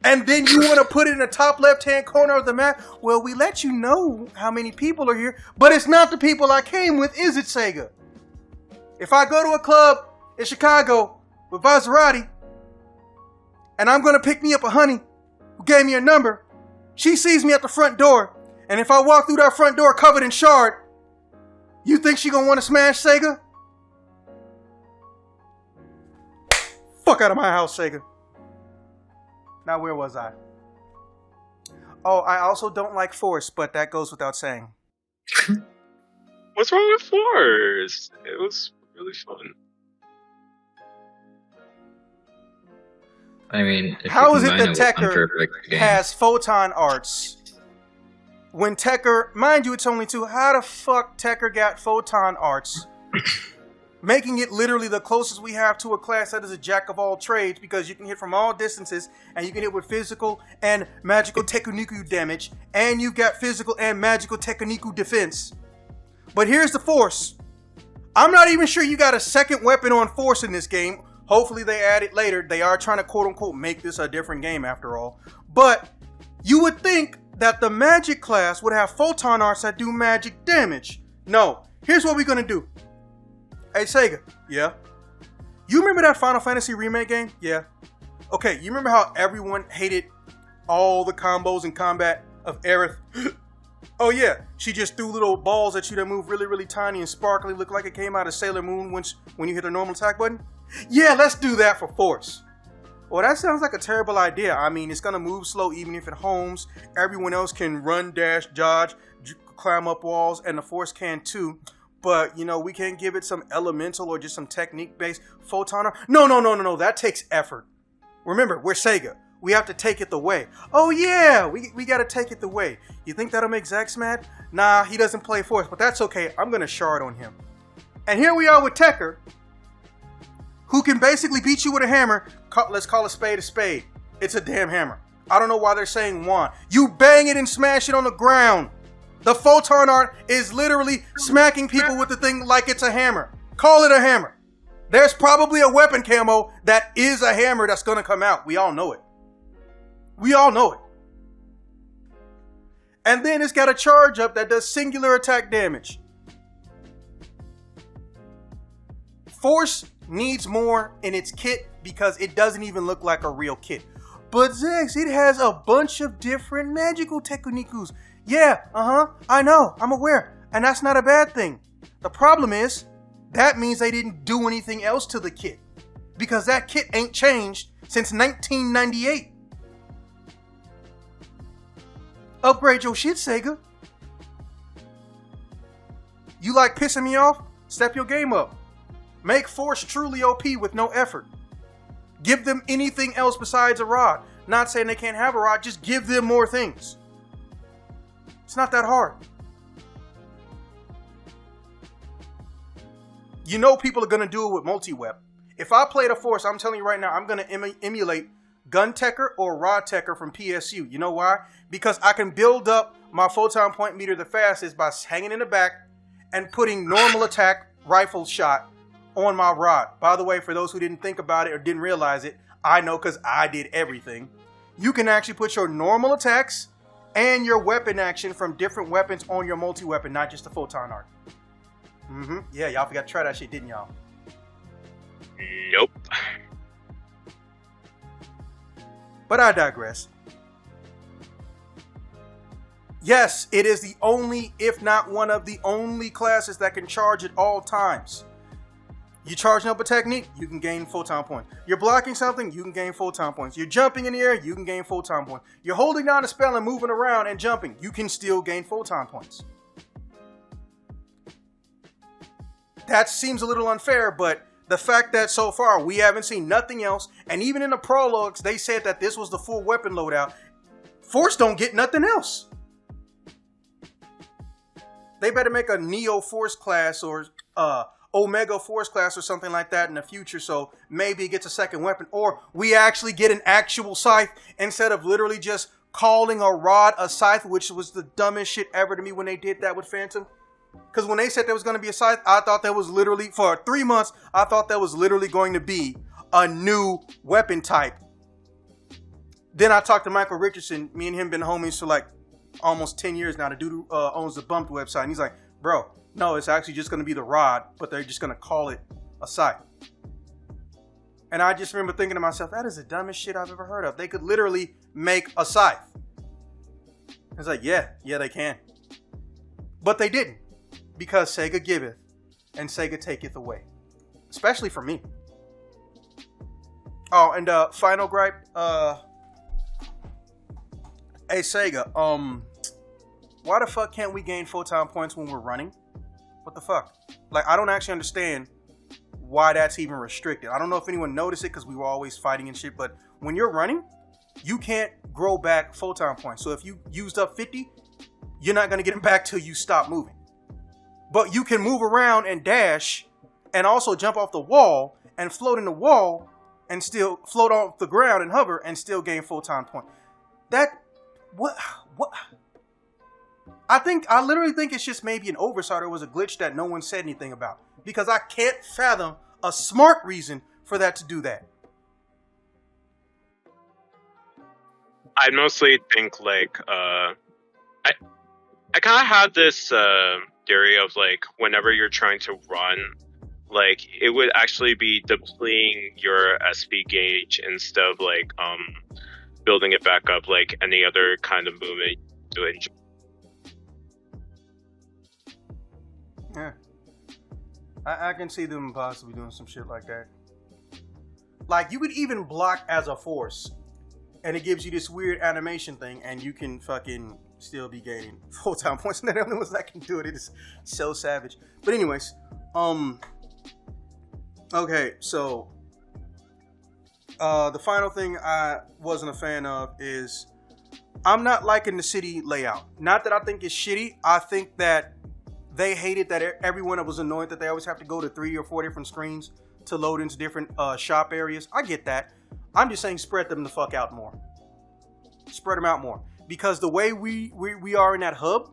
And then you want to put it in the top left-hand corner of the map? Well, we let you know how many people are here, but it's not the people I came with, is it, Sega? If I go to a club in Chicago with Vaserati, and I'm going to pick me up a honey who gave me a number, she sees me at the front door, and if I walk through that front door covered in shard, you think she going to want to smash Sega? Fuck out of my house, Sega. Now, where was I? Oh, I also don't like force, but that goes without saying. What's wrong with Force? It was really fun. I mean, if How you is it combine that with Tekker unperfect games- has photon arts? When Tekker, mind you, it's only 2. How the fuck Tekker got photon arts? Making it literally the closest we have to a class that is a jack of all trades, because you can hit from all distances and you can hit with physical and magical Tekuniku damage, and you've got physical and magical Tekuniku defense. But here's the Force. I'm not even sure you got a second weapon on Force in this game. Hopefully they add it later. They are trying to quote unquote make this a different game after all. But you would think that the magic class would have photon arts that do magic damage. No. Here's what we're gonna do. Hey, Sega. Yeah? You remember that Final Fantasy remake game? Yeah. Okay, you remember how everyone hated all the combos and combat of Aerith? Oh yeah, she just threw little balls at you that move really, really tiny and sparkly, look like it came out of Sailor Moon when you hit the normal attack button? Yeah, let's do that for Force. Well, that sounds like a terrible idea. I mean, it's gonna move slow even if it homes. Everyone else can run, dash, dodge, climb up walls, and the Force can too. But, you know, we can't give it some elemental or just some technique-based photon. No. That takes effort. Remember, we're Sega. We have to take it the way. Oh, yeah, we got to take it the way. You think that'll make Zax mad? Nah, he doesn't play Force, but that's okay. I'm going to shard on him. And here we are with Tekker, who can basically beat you with a hammer. Let's call a spade a spade. It's a damn hammer. I don't know why they're saying wand. You bang it and smash it on the ground. The photon art is literally smacking people with the thing like it's a hammer. Call it a hammer. There's probably a weapon camo that is a hammer that's going to come out. We all know it. We all know it. And then it's got a charge up that does singular attack damage. Force needs more in its kit because it doesn't even look like a real kit. But Zax, it has a bunch of different magical Tekunikus. Yeah, I know, I'm aware, and that's not a bad thing. The problem is, that means they didn't do anything else to the kit, because that kit ain't changed since 1998. Upgrade your shit, Sega. You like pissing me off? Step your game up. Make Force truly OP with no effort. Give them anything else besides a rod. Not saying they can't have a rod, just give them more things. It's not that hard. You know people are going to do it with multi-wep. If I play the Force, I'm telling you right now, I'm going to emulate Gun Tekker or Rod Tekker from PSU. You know why? Because I can build up my photon point meter the fastest by hanging in the back and putting normal attack rifle shot on my rod. By the way, for those who didn't think about it or didn't realize it, I know because I did everything. You can actually put your normal attacks and your weapon action from different weapons on your multi-weapon, not just the photon art. Yeah, y'all forgot to try that shit, didn't y'all? Nope. But I digress. Yes, it is the only, if not one of the only classes that can charge at all times. You're charging up a technique, you can gain photon points. You're blocking something, you can gain photon points. You're jumping in the air, you can gain photon points. You're holding down a spell and moving around and jumping, you can still gain photon points. That seems a little unfair, but the fact that so far we haven't seen nothing else, and even in the prologues, they said that this was the full weapon loadout. Force don't get nothing else. They better make a Neo Force class or Omega Force class or something like that in the future, so maybe it gets a second weapon, or we actually get an actual scythe instead of literally just calling a rod a scythe, which was the dumbest shit ever to me when they did that with Phantom. Because when they said there was going to be a scythe, I thought that was literally, for 3 months, I thought that was literally going to be a new weapon type. Then I talked to Michael Richardson. Me and him been homies for like almost 10 years now. The dude who owns the Bumped website. And he's like, bro, no, it's actually just going to be the rod, but they're just going to call it a scythe. And I just remember thinking to myself, that is the dumbest shit I've ever heard of. They could literally make a scythe. It's like, yeah, they can. But they didn't. Because Sega giveth and Sega taketh away. Especially for me. Oh, and final gripe. Hey Sega, why the fuck can't we gain photon points when we're running? What the fuck? Like, I don't actually understand why that's even restricted. I don't know if anyone noticed it because we were always fighting and shit, but when you're running, you can't grow back photon points. So if you used up 50, you're not going to get them back till you stop moving. But you can move around and dash and also jump off the wall and float in the wall and still float off the ground and hover and still gain photon point. What? I literally think it's just maybe an oversight or it was a glitch that no one said anything about. Because I can't fathom a smart reason for that to do that. I mostly think like I kind of have this theory of like whenever you're trying to run, like it would actually be depleting your SP gauge instead of like building it back up like any other kind of movement to enjoy. Yeah. I can see them possibly doing some shit like that. Like, you could even block as a force, and it gives you this weird animation thing, and you can fucking still be gaining photon points. And they're the only ones that can do it. It is so savage. But anyways, okay, so the final thing I wasn't a fan of is I'm not liking the city layout. Not that I think it's shitty. I think that they hated that everyone was annoyed that they always have to go to 3 or 4 different screens to load into different shop areas. I get that. I'm just saying spread them the fuck out more. Spread them out more. Because the way we are in that hub,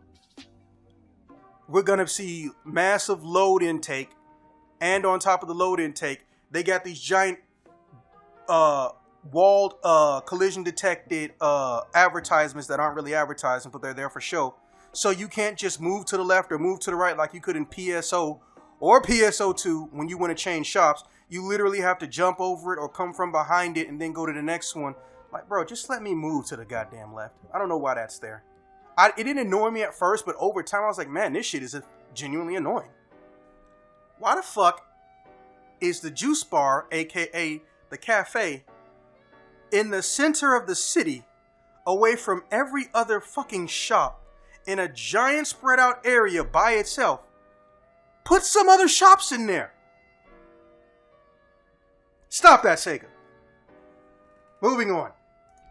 we're going to see massive load intake. And on top of the load intake, they got these giant walled collision detected advertisements that aren't really advertising, but they're there for show. So you can't just move to the left or move to the right like you could in PSO or PSO2 when you want to change shops. You literally have to jump over it or come from behind it and then go to the next one. Like, bro, just let me move to the goddamn left. I don't know why that's there. It didn't annoy me at first, but over time I was like, man, this shit is genuinely annoying. Why the fuck is the juice bar, aka the cafe, in the center of the city, away from every other fucking shop, in a giant spread out area by itself? Put some other shops in there. Stop that, Sega. Moving on.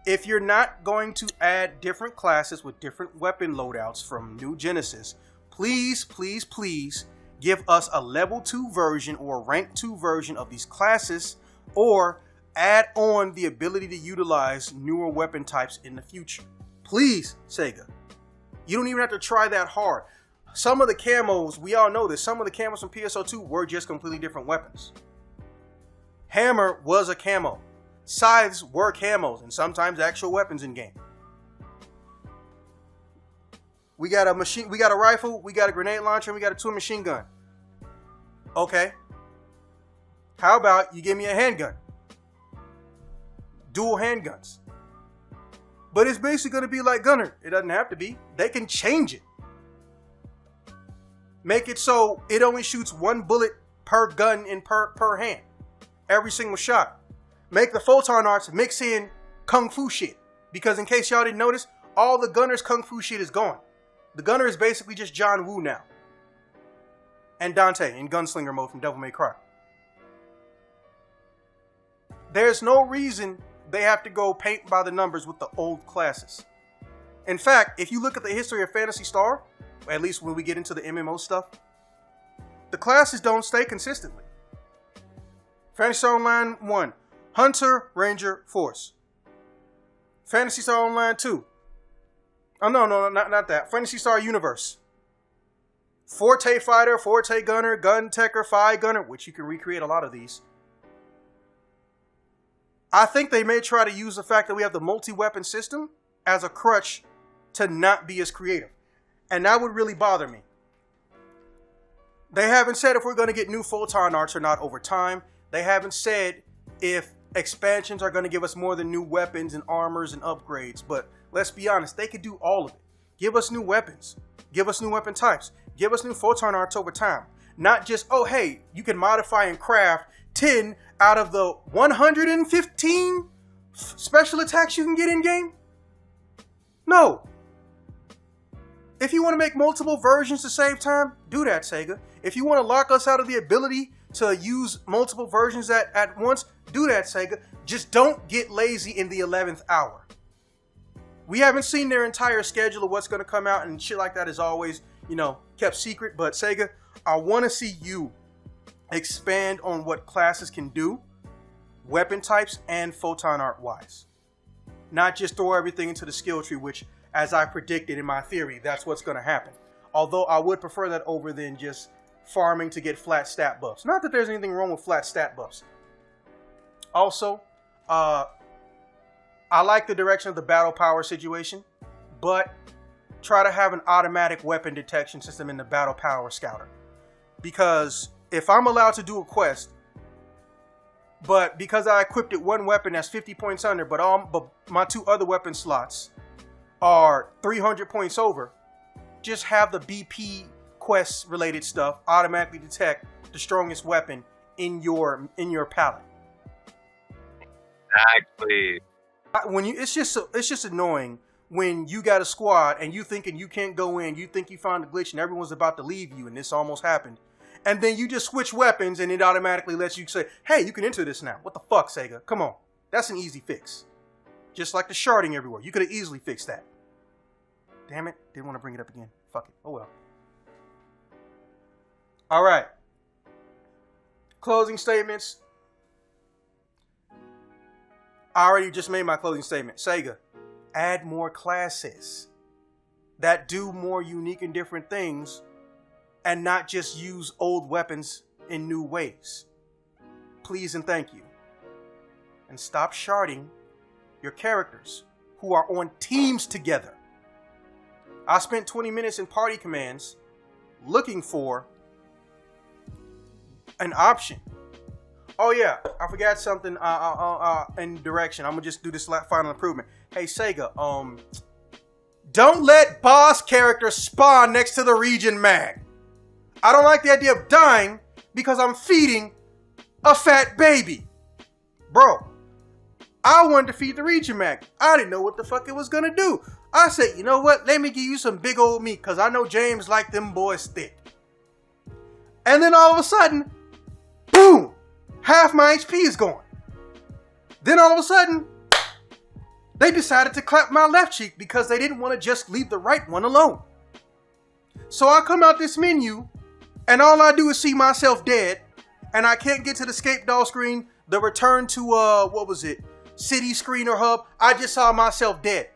If you're not going to add different classes with different weapon loadouts from New Genesis, please, please, please give us a level 2 version or rank 2 version of these classes, or add on the ability to utilize newer weapon types in the future. Please, Sega. You don't even have to try that hard. Some of the camos, we all know this, some of the camos from PSO2 were just completely different weapons. Hammer was a camo. Scythes were camos, and sometimes actual weapons in game. We got a rifle, we got a grenade launcher, and we got a twin machine gun. Okay. How about you give me a handgun? Dual handguns. But it's basically going to be like Gunner. It doesn't have to be. They can change it. Make it so it only shoots 1 bullet per gun in per hand. Every single shot. Make the photon arts mix in kung fu shit. Because in case y'all didn't notice, all the Gunner's kung fu shit is gone. The Gunner is basically just John Woo now. And Dante in Gunslinger mode from Devil May Cry. There's no reason they have to go paint by the numbers with the old classes. In fact, if you look at the history of Phantasy Star, at least when we get into the MMO stuff, the classes don't stay consistently. Phantasy Star Online 1, Hunter, Ranger, Force. Phantasy Star Online 2. Oh, no, not that. Phantasy Star Universe. Forte Fighter, Forte Gunner, Gun Techer, Phi Gunner, which you can recreate a lot of these. I think they may try to use the fact that we have the multi-weapon system as a crutch to not be as creative. And that would really bother me. They haven't said if we're going to get new photon arts or not over time. They haven't said if expansions are going to give us more than new weapons and armors and upgrades. But let's be honest, they could do all of it. Give us new weapons. Give us new weapon types. Give us new photon arts over time. Not just, oh, hey, you can modify and craft 10 out of the 115 special attacks you can get in game. No. If you want to make multiple versions to save time, do that, Sega. If you want to lock us out of the ability to use multiple versions at once, do that, Sega. Just don't get lazy in the 11th hour. We haven't seen their entire schedule of what's going to come out, and shit like that is always, kept secret. But Sega, I want to see you expand on what classes can do, weapon types, and photon art wise. Not just throw everything into the skill tree, which, as I predicted in my theory, that's what's going to happen. Although I would prefer that over than just farming to get flat stat buffs. Not that there's anything wrong with flat stat buffs. Also, I like the direction of the battle power situation, but try to have an automatic weapon detection system in the battle power scouter. Because if I'm allowed to do a quest, but because I equipped it one weapon that's 50 points under, but my two other weapon slots are 300 points over, just have the BP quest related stuff automatically detect the strongest weapon in your palette. Exactly. It's just annoying when you got a squad and you thinking you can't go in, you think you found a glitch and everyone's about to leave you and this almost happened. And then you just switch weapons and it automatically lets you say, hey, you can enter this now. What the fuck, Sega? Come on. That's an easy fix. Just like the sharding everywhere. You could have easily fixed that. Damn it. Didn't want to bring it up again. Fuck it. Oh well. All right. Closing statements. I already just made my closing statement. Sega, add more classes that do more unique and different things and not just use old weapons in new ways. Please and thank you. And stop sharding your characters who are on teams together. I spent 20 minutes in party commands looking for an option. Oh yeah, I forgot something in direction. I'm gonna just do this final improvement. Hey Sega, don't let boss characters spawn next to the region mag. I don't like the idea of dying because I'm feeding a fat baby. Bro, I wanted to feed the region mag. I didn't know what the fuck it was gonna do. I said, you know what? Let me give you some big old meat because I know James like them boys thick. And then all of a sudden, boom! Half my HP is gone. Then all of a sudden, they decided to clap my left cheek because they didn't want to just leave the right one alone. So I come out this menu, and all I do is see myself dead, and I can't get to the escape doll screen, the return to, city screen or hub. I just saw myself dead.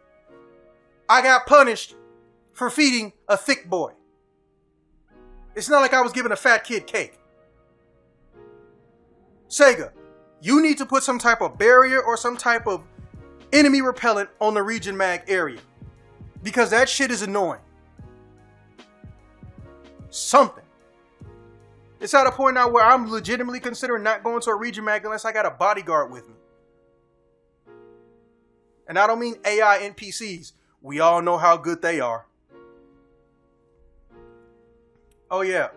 I got punished for feeding a thick boy. It's not like I was giving a fat kid cake. Sega, you need to put some type of barrier or some type of enemy repellent on the region mag area. Because that shit is annoying. Something. It's at a point now where I'm legitimately considering not going to a region mag unless I got a bodyguard with me. And I don't mean AI NPCs. We all know how good they are. Oh yeah,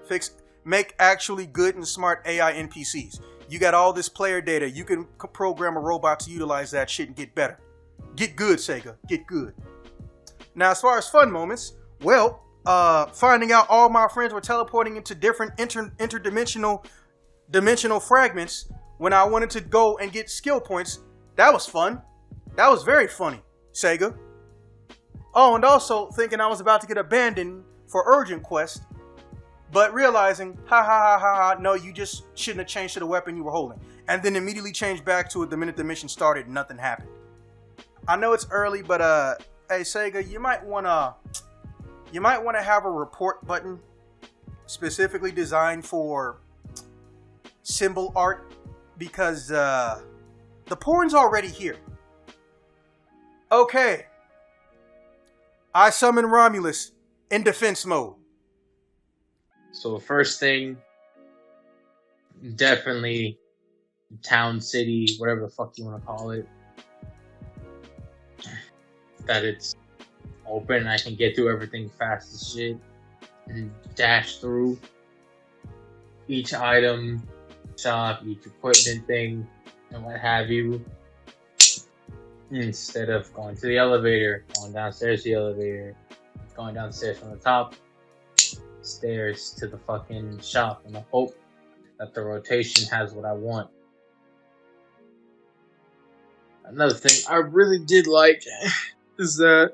make actually good and smart AI NPCs. You got all this player data. You can program a robot to utilize that shit and get better. Get good, Sega. Get good. Now, as far as fun moments, well, finding out all my friends were teleporting into different interdimensional fragments when I wanted to go and get skill points, that was fun. That was very funny, Sega. Oh, and also thinking I was about to get abandoned for urgent quest, but realizing, no, you just shouldn't have changed to the weapon you were holding. And then immediately changed back to it the minute the mission started and nothing happened. I know it's early, but hey Sega, you might wanna have a report button specifically designed for symbol art because the porn's already here. Okay. I summon Ramulis in defense mode. So first thing, definitely town, city, whatever the fuck you want to call it, that it's open. I can get through everything fast as shit and dash through each item shop, each equipment thing, and what have you. Instead of going to the elevator, going downstairs to the elevator, going downstairs from the top, stairs to the fucking shop, and I hope that the rotation has what I want. Another thing I really did like is that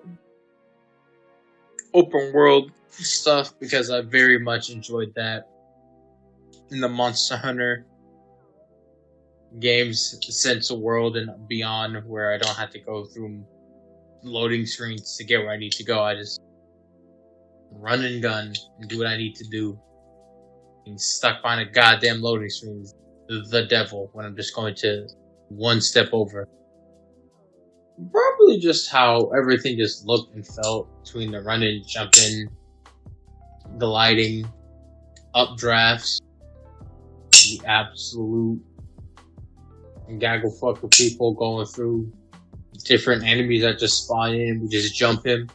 open world stuff, because I very much enjoyed that in the Monster Hunter games, Essential World and beyond, where I don't have to go through loading screens to get where I need to go. I just run and gun and do what I need to do. Being stuck behind a goddamn loading screen is the devil when I'm just going to one step over. Probably just how everything just looked and felt between the running, jumping, gliding, updrafts, the absolute gaggle fuck of people going through different enemies that just spawn in and we just jump him.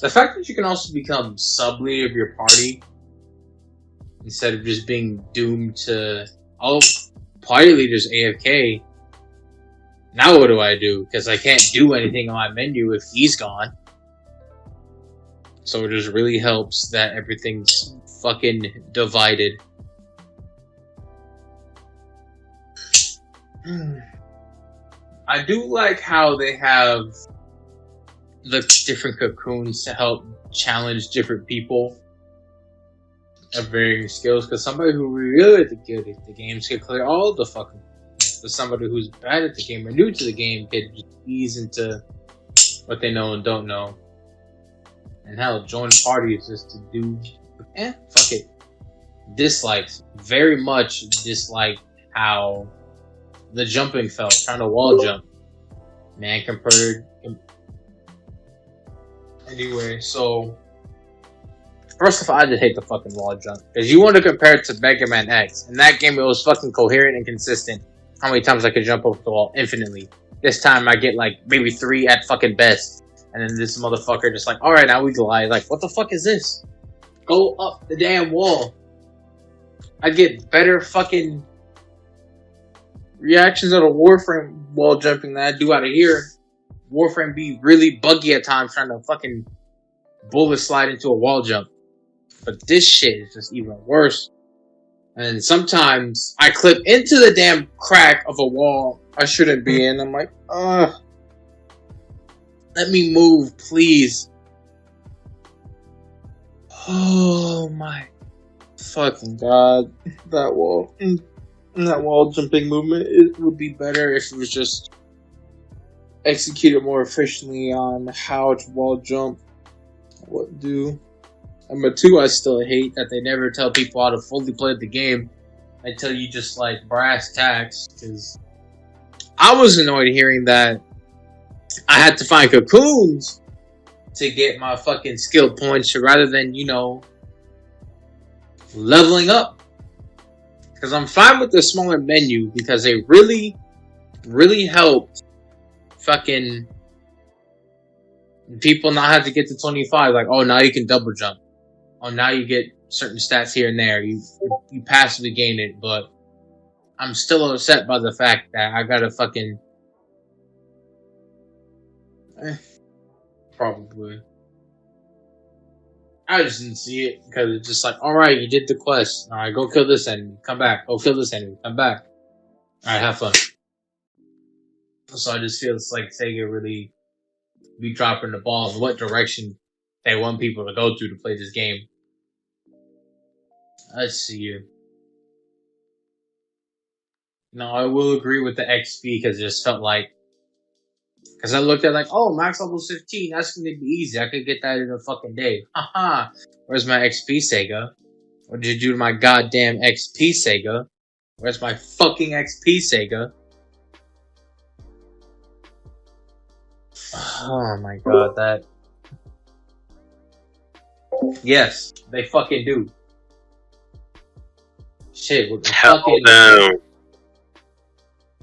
The fact that you can also become sub-lead of your party instead of just being doomed to, oh, party leader's AFK. Now what do I do? Because I can't do anything on my menu if he's gone. So it just really helps that everything's fucking divided. I do like how they have the different cocoons to help challenge different people of varying skills. Because somebody who really good at the games can clear all the fucking. But somebody who's bad at the game or new to the game could just ease into what they know and don't know. And hell, join parties just to do, fuck it. Dislikes. Very much dislike how the jumping felt, trying to wall jump. Man, compared. Anyway, so. First of all, I just hate the fucking wall jump. Because you want to compare it to Mega Man X. In that game, it was fucking coherent and consistent. How many times I could jump over the wall infinitely. This time I get like maybe 3 at fucking best. And then this motherfucker just like, alright, now we glide. Like, what the fuck is this? Go up the damn wall. I get better fucking reactions out of Warframe wall jumping than I do out of here. Warframe be really buggy at times trying to fucking bullet slide into a wall jump. But this shit is just even worse. And sometimes I clip into the damn crack of a wall I shouldn't be in. I'm like, let me move, please. Oh my fucking god. That wall jumping movement, it would be better if it was just executed more efficiently on how to wall jump, what to do. Number 2, I still hate that they never tell people how to fully play the game until you just like brass tacks. Because I was annoyed hearing that I had to find cocoons to get my fucking skill points rather than, leveling up. Because I'm fine with the smaller menu because they really, really helped fucking people not have to get to 25. Like, oh, now you can double jump. Oh, now you get certain stats here and there. You passively gain it, but I'm still upset by the fact that I gotta fucking... probably. I just didn't see it, because it's just like, alright, you did the quest. Alright, go kill this enemy. Come back. Go kill this enemy. Come back. Alright, have fun. So I just feel it's like Sega really be dropping the ball in what direction they want people to go to play this game. Let's see here. No, I will agree with the XP because it just felt like... Because I looked at like, oh, max level 15, that's going to be easy. I could get that in a fucking day. Haha. Where's my XP, Sega? What did you do to my goddamn XP, Sega? Where's my fucking XP, Sega? Oh my god, that... Yes, they fucking do. Shit, with the fucking...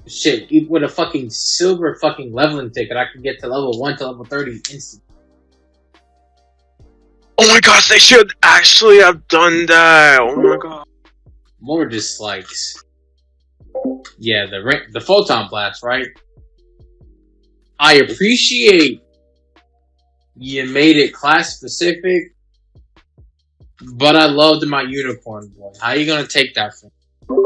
Shit, with a fucking silver fucking leveling ticket, I can get to level 1 to level 30 instant. Oh my gosh, they should actually have done that. Oh my god. More dislikes. Yeah, the photon blast, right? I appreciate you made it class specific, but I loved my unicorn boy. How you gonna take that from me?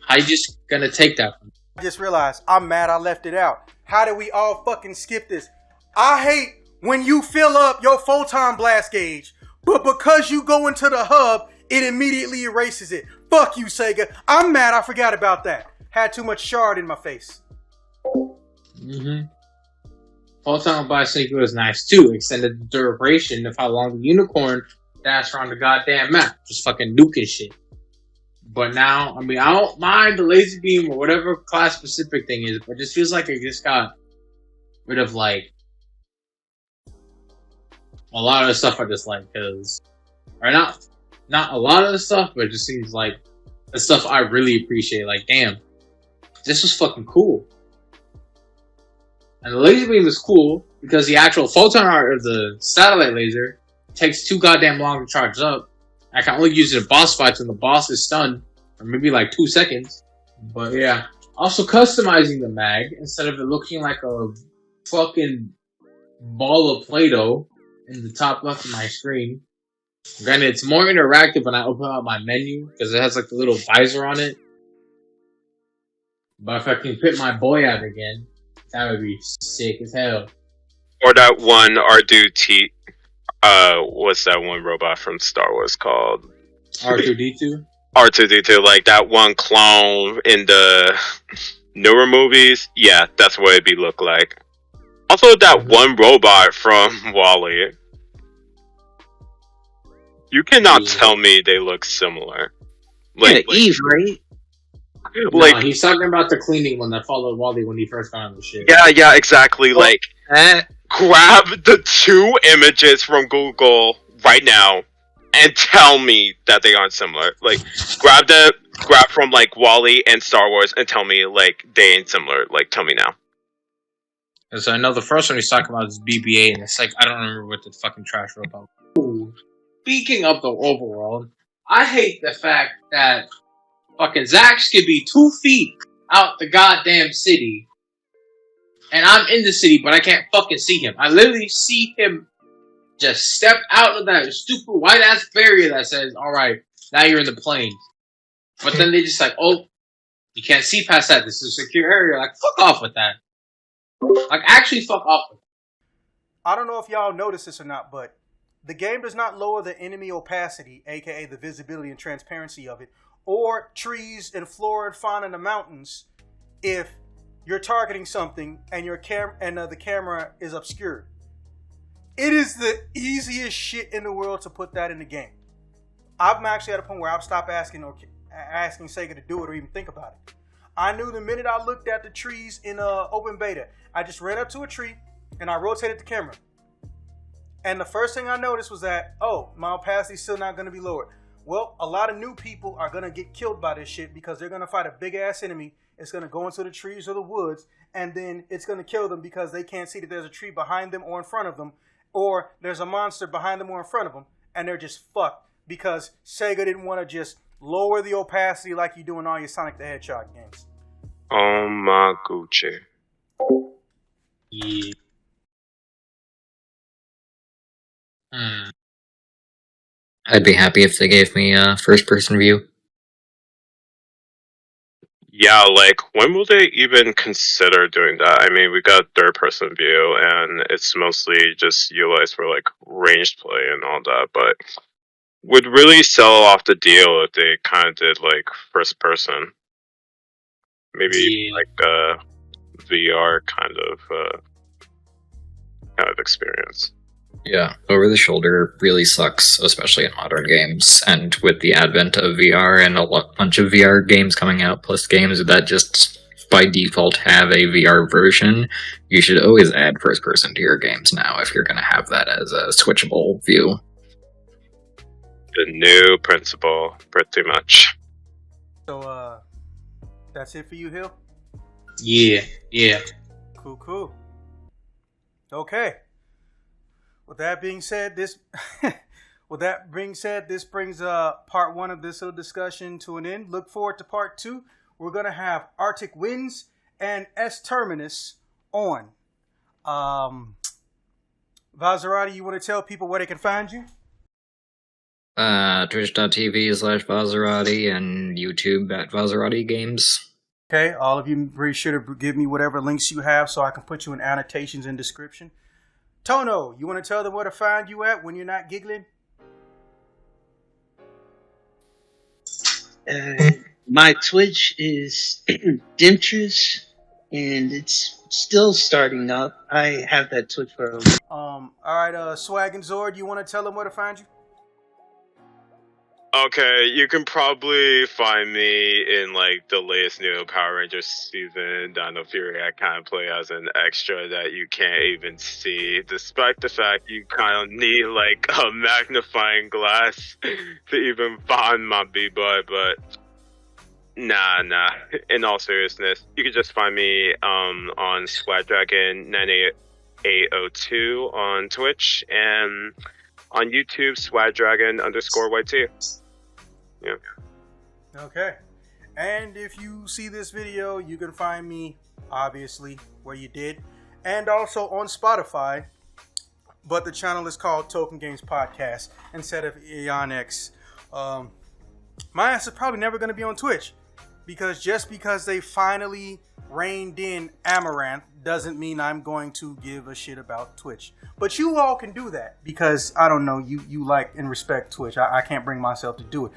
How you just gonna take that from me? I just realized I'm mad I left it out. How did we all fucking skip this? I hate when you fill up your photon blast gauge, but because you go into the hub, it immediately erases it. Fuck you, Sega. I'm mad I forgot about that. Had too much shard in my face. Mm-hmm. Photon blast seeker is nice too. Extended the duration of how long the unicorn dashed around the goddamn map. Just fucking nuking shit. But now, I mean, I don't mind the laser beam or whatever class specific thing is, but it just feels like it just got rid of like a lot of the stuff I dislike, because, or not a lot of the stuff, but it just seems like the stuff I really appreciate. Like, damn, this was fucking cool. And the laser beam is cool because the actual photon art of the satellite laser takes too goddamn long to charge up. I can only use it in boss fights when the boss is stunned, or maybe like 2 seconds. But yeah. Also customizing the mag, instead of it looking like a fucking ball of Play-Doh in the top left of my screen. Granted, it's more interactive when I open up my menu, because it has like the little visor on it. But if I can put my boy out again, that would be sick as hell. Or that one R2T. What's that one robot from Star Wars called? R2D2? R2D2, like that one clone in the newer movies. Yeah, that's what it'd be look like. Also, that one robot from Wall-E. You cannot tell me they look similar. Like Eve, right? Like, no, he's talking about the cleaning one that followed Wall-E when he first got on the ship. yeah, exactly. Like, grab the 2 images from Google right now and tell me that they aren't similar. Like, grab from like Wall-E and Star Wars and tell me like they ain't similar. Like, tell me now. Because I know the first one he's talking about is BB-8, and it's like, I don't remember what the fucking trash robot was. Ooh. Speaking of the overworld, I hate the fact that fucking Zax could be 2 feet out the goddamn city, and I'm in the city, but I can't fucking see him. I literally see him just step out of that stupid white-ass barrier that says, alright, now you're in the plains. But then they just like, oh, you can't see past that, this is a secure area. Like, fuck off with that. Like, actually fuck off with that. I don't know if y'all noticed this or not, but the game does not lower the enemy opacity, aka the visibility and transparency of it, or trees and flora and fauna in the mountains if you're targeting something and the camera is obscured. It is the easiest shit in the world to put that in the game. I'm actually at a point where I've stopped asking Sega to do it or even think about it. I knew the minute I looked at the trees in open beta, I just ran up to a tree and I rotated the camera. And the first thing I noticed was that, oh, my opacity is still not going to be lowered. Well, a lot of new people are going to get killed by this shit because they're going to fight a big-ass enemy. It's going to go into the trees or the woods, and then it's going to kill them because they can't see that there's a tree behind them or in front of them, or there's a monster behind them or in front of them, and they're just fucked because Sega didn't want to just lower the opacity like you do in all your Sonic the Hedgehog games. Oh my Gucci. Yeah. I'd be happy if they gave me a first-person view. Yeah, like, when will they even consider doing that? I mean, we got third-person view, and it's mostly just utilized for, like, ranged play and all that, but would really sell off the deal if they kind of did, like, first-person. Maybe, like, a VR kind of experience. Yeah, over the shoulder really sucks, especially in modern games. And with the advent of VR and a bunch of VR games coming out, plus games that just by default have a VR version, you should always add first person to your games now if you're going to have that as a switchable view. The new principle, pretty much. So, that's it for you, Hill? Yeah. Cool. Okay. With that being said, this brings part 1 of this little discussion to an end. Look forward to part 2. We're gonna have Artickwins and Est Terminus on. Vaserati, you want to tell people where they can find you? Twitch.tv/Vaserati and YouTube at Vaserati Games. Okay, all of you be sure to give me whatever links you have so I can put you in annotations and description. Tohno, you want to tell them where to find you at when you're not giggling? My Twitch is Dimtress, and it's still starting up. I have that Twitch for a while. All right, Swag and Zord, you want to tell them where to find you? Okay, you can probably find me in like the latest new Power Rangers season, Dino Fury. I kind of play as an extra that you can't even see, despite the fact you kind of need like a magnifying glass to even find my B-boy. But nah. In all seriousness, you can just find me on SwagDragon 9802 on Twitch and on YouTube, SwagDragon_YT. Yeah. Okay. And if you see this video, you can find me, obviously, where you did. And also on Spotify. But the channel is called Token Games Podcast instead of Eyonex. My ass is probably never going to be on Twitch. Because just because they finally reined in Amaranth doesn't mean I'm going to give a shit about Twitch. But you all can do that because, I don't know, you like and respect Twitch. I can't bring myself to do it.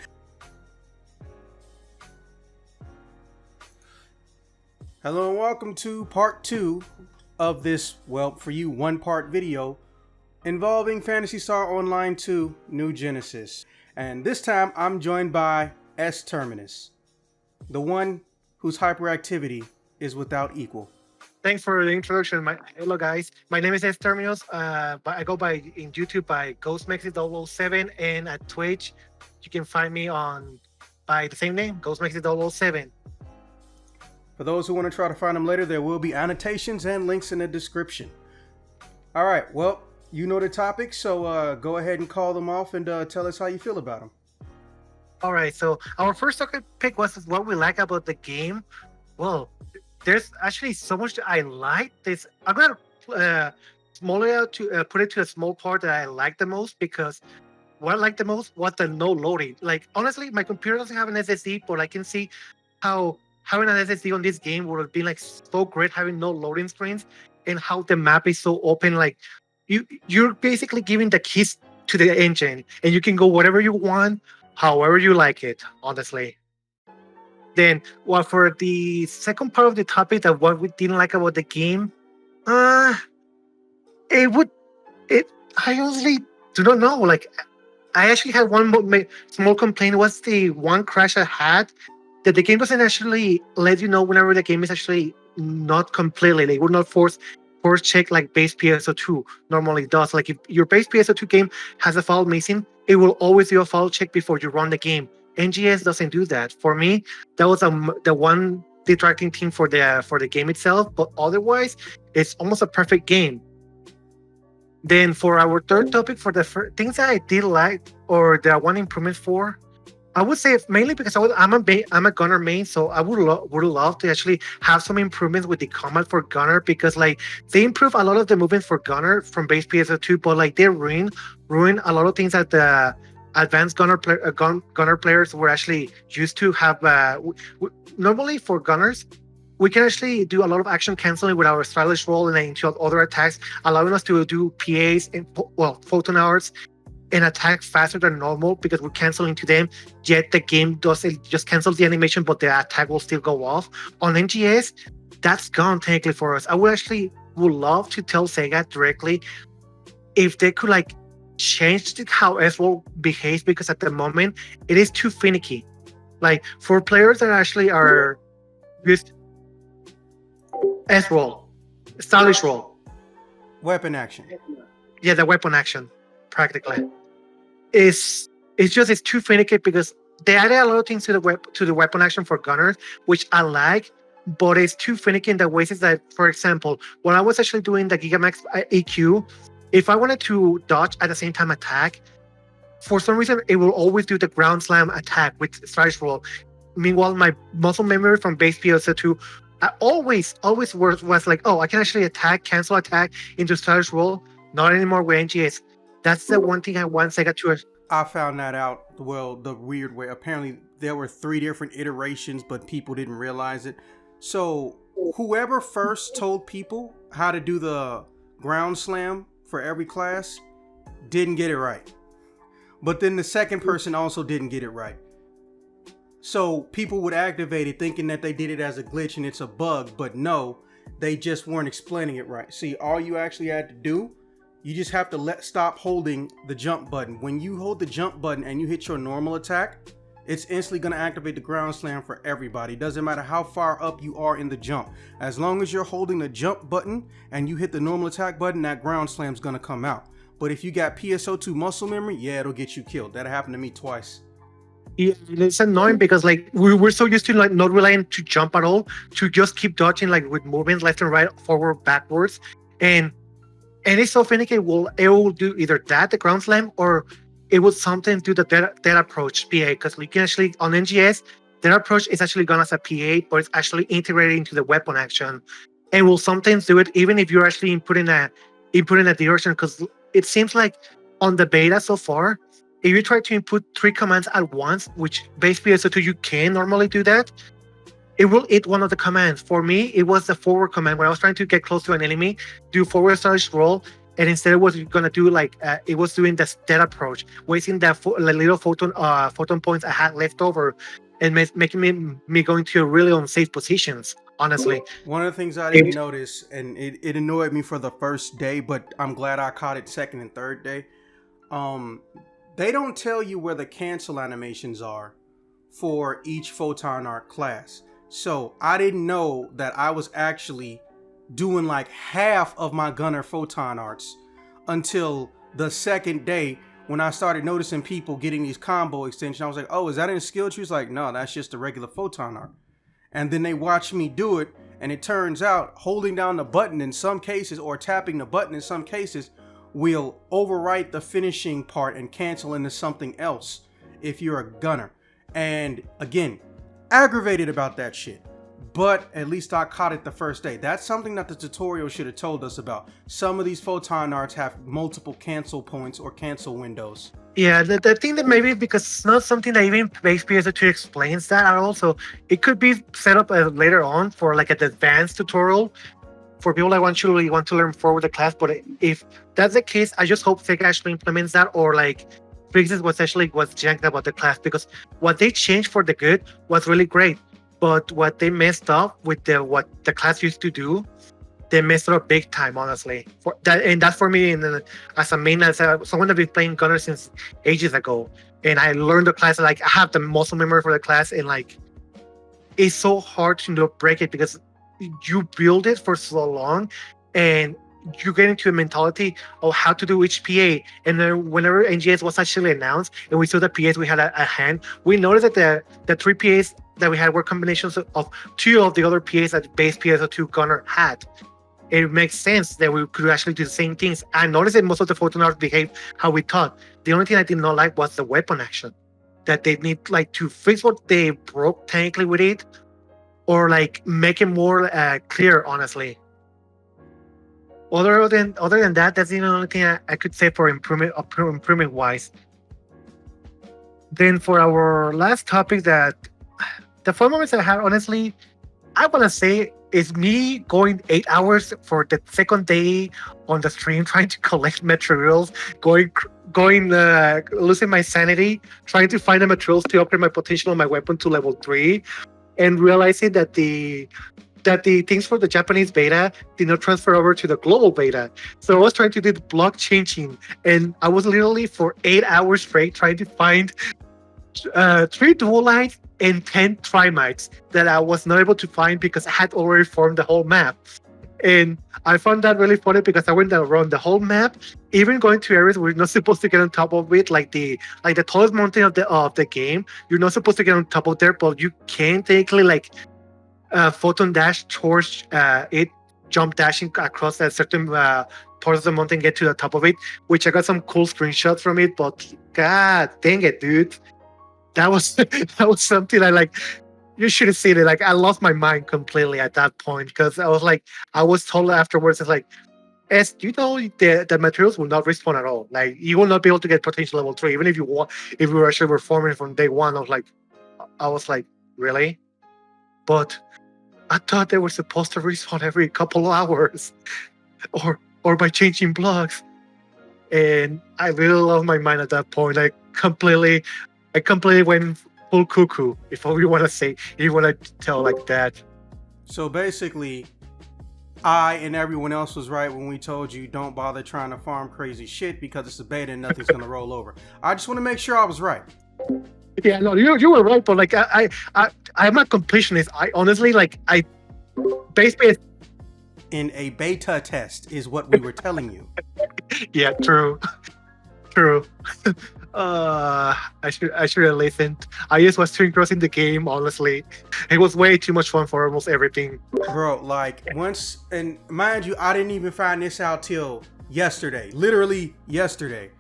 Hello and welcome to part 2 of this, well, for you, one-part video involving Phantasy Star Online 2 New Genesis. And this time I'm joined by Est Terminus, the one whose hyperactivity is without equal. Thanks for the introduction. Hello guys, my name is Est Terminus. But I go by in YouTube by GhostMexi007, and at Twitch you can find me by the same name, GhostMexi007. For those who want to try to find them later, there will be annotations and links in the description. All right, well, you know the topic, so go ahead and call them off and tell us how you feel about them. All right, so our first topic pick was what we like about the game. Well, there's actually so much that I like. I'm gonna small it out to put it to a small part that I like the most, because what I like the most was the no loading. Like, honestly, my computer doesn't have an SSD, but I can see how having an SSD on this game would have been like so great, having no loading screens, and how the map is so open. Like, you're basically giving the keys to the engine, and you can go whatever you want, however you like it, honestly. Then, well, for the second part of the topic, that what we didn't like about the game, I honestly do not know. Like, I actually had one small complaint. Was the one crash I had, that the game doesn't actually let you know whenever the game is actually not completely. Like, it would not force check like base PSO2 normally does. Like, if your base PSO2 game has a file missing, it will always do a file check before you run the game. NGS doesn't do that. For me, that was the one detracting thing for the game itself. But otherwise, it's almost a perfect game. Then for our third topic, for the things that I did like, or the one improvement for, I would say mainly because I'm a gunner main, so I would love to actually have some improvements with the combat for gunner, because like they improve a lot of the movement for gunner from base PSO2, but like they ruin a lot of things that the advanced gunner players were actually used to have. Normally for gunners, we can actually do a lot of action canceling with our stylish roll and into other attacks, allowing us to do PAs and photon hours and attack faster than normal because we're canceling to them. Yet the game just cancels the animation, but the attack will still go off. On NGS, that's gone technically for us. I would love to tell Sega directly if they could like change how S-Roll behaves, because at the moment it is too finicky. Like, for players that actually are used S-Roll, stylish roll, Weapon action. yeah, the weapon action practically. It's too finicky, because they added a lot of things to the weapon action for gunners, which I like, but it's too finicky in the ways that, for example, when I was actually doing the Gigamax EQ, if I wanted to dodge at the same time attack, for some reason it will always do the ground slam attack with stylish roll. Meanwhile, my muscle memory from base PSO2, I always was like, oh, I can actually cancel attack into stylish roll. Not anymore with NGS. That's the one thing I want Sega to. I found that out, well, the weird way. Apparently, there were 3 different iterations, but people didn't realize it. So, whoever first told people how to do the ground slam for every class didn't get it right. But then the second person also didn't get it right. So, people would activate it thinking that they did it as a glitch and it's a bug, but no, they just weren't explaining it right. See, all you actually had to do, you just have to stop holding the jump button. When you hold the jump button and you hit your normal attack, it's instantly going to activate the ground slam for everybody. Doesn't matter how far up you are in the jump. As long as you're holding the jump button and you hit the normal attack button, that ground slam's going to come out. But if you got PSO2 muscle memory, yeah, it'll get you killed. That happened to me twice. Yeah, it's annoying because like we're so used to like not relying to jump at all, to just keep dodging like with movements left and right, forward, backwards, and it's so finicky. It will do either that, the ground slam, or it will sometimes do the dead approach PA, because you can actually on NGS dead approach is actually gone as a PA, but it's actually integrated into the weapon action, and will sometimes do it even if you're actually inputting a direction, because it seems like on the beta so far, if you try to input 3 commands at once, which base PSO2 you can normally do that, it will eat one of the commands. For me, it was the forward command when I was trying to get close to an enemy, do forward slash roll, and instead it was gonna do like it was doing the dead approach, wasting the little photon points I had left over, and making me going to really unsafe positions. Honestly, one of the things I didn't notice, and it annoyed me for the first day, but I'm glad I caught it second and third day. They don't tell you where the cancel animations are for each photon art class. So I didn't know that I was actually doing like half of my gunner photon arts until the second day when I started noticing people getting these combo extensions. I was like, oh, is that in skill tree? It's like, no, that's just a regular photon art. And then they watched me do it, and it turns out holding down the button in some cases or tapping the button in some cases will overwrite the finishing part and cancel into something else if you're a gunner. And again, aggravated about that shit. But at least I caught it the first day. That's something that the tutorial should have told us about. Some of these photon arts have multiple cancel points or cancel windows. Yeah, the thing that maybe because it's not something that even base PSO2 explains that at all. So it could be set up later on for like an advanced tutorial for people that want to learn forward the class. But if that's the case, I just hope Sega actually implements that, or like fixes what's janked about the class, because what they changed for the good was really great. But what they messed up with what the class used to do, they messed it up big time, honestly. For that, and that's for me, as a main, as someone that been playing Gunner since ages ago, and I learned the class. Like I have the muscle memory for the class, and like it's so hard to not break it because you build it for so long, and you get into a mentality of how to do each PA. And then whenever NGS was actually announced, and we saw the PAs we had at hand, we noticed that the 3 PAs that we had were combinations of 2 of the other PAs that base PSO2 Gunner had. It makes sense that we could actually do the same things. I noticed that most of the photon arts behave how we thought. The only thing I did not like was the weapon action. That they need like to fix what they broke technically with it, or like make it more clear, honestly. Other than that, that's the only thing I could say for improvement wise. Then for our last topic, that the fun moments I had, honestly, I want to say is me going 8 hours for the second day on the stream trying to collect materials, going losing my sanity, trying to find the materials to upgrade my potential on my weapon to level 3, and realizing that the things for the Japanese beta did not transfer over to the global beta. So I was trying to do the block changing, and I was literally for 8 hours straight trying to find 3 dual lights and 10 trimites that I was not able to find because I had already formed the whole map. And I found that really funny because I went around the whole map, even going to areas we're not supposed to get on top of it, like the tallest mountain of the game. You're not supposed to get on top of there, but you can technically like photon dash towards it, jump dashing across a certain part of the mountain, get to the top of it, which I got some cool screenshots from it. But god dang it, dude, that was something I like. You should have seen it. Like I lost my mind completely at that point because I was told afterwards, it's like as you know, the materials will not respawn at all. Like you will not be able to get potential level 3, even if you want. If you were actually reforming from day one, I was like, really? But I thought they were supposed to respawn every couple of hours, or by changing blocks. And I really lost my mind at that point. I completely went full cuckoo. If you want to say, if you want to tell like that. So basically, I and everyone else was right when we told you don't bother trying to farm crazy shit because it's a beta and nothing's gonna roll over. I just want to make sure I was right. Yeah, no, you were right, but like I'm a completionist. I honestly base In a beta test is what we were telling you. Yeah, true. I should have listened. I just was too engrossed in the game. Honestly, it was way too much fun for almost everything. Bro, like once, and mind you, I didn't even find this out till yesterday, literally yesterday,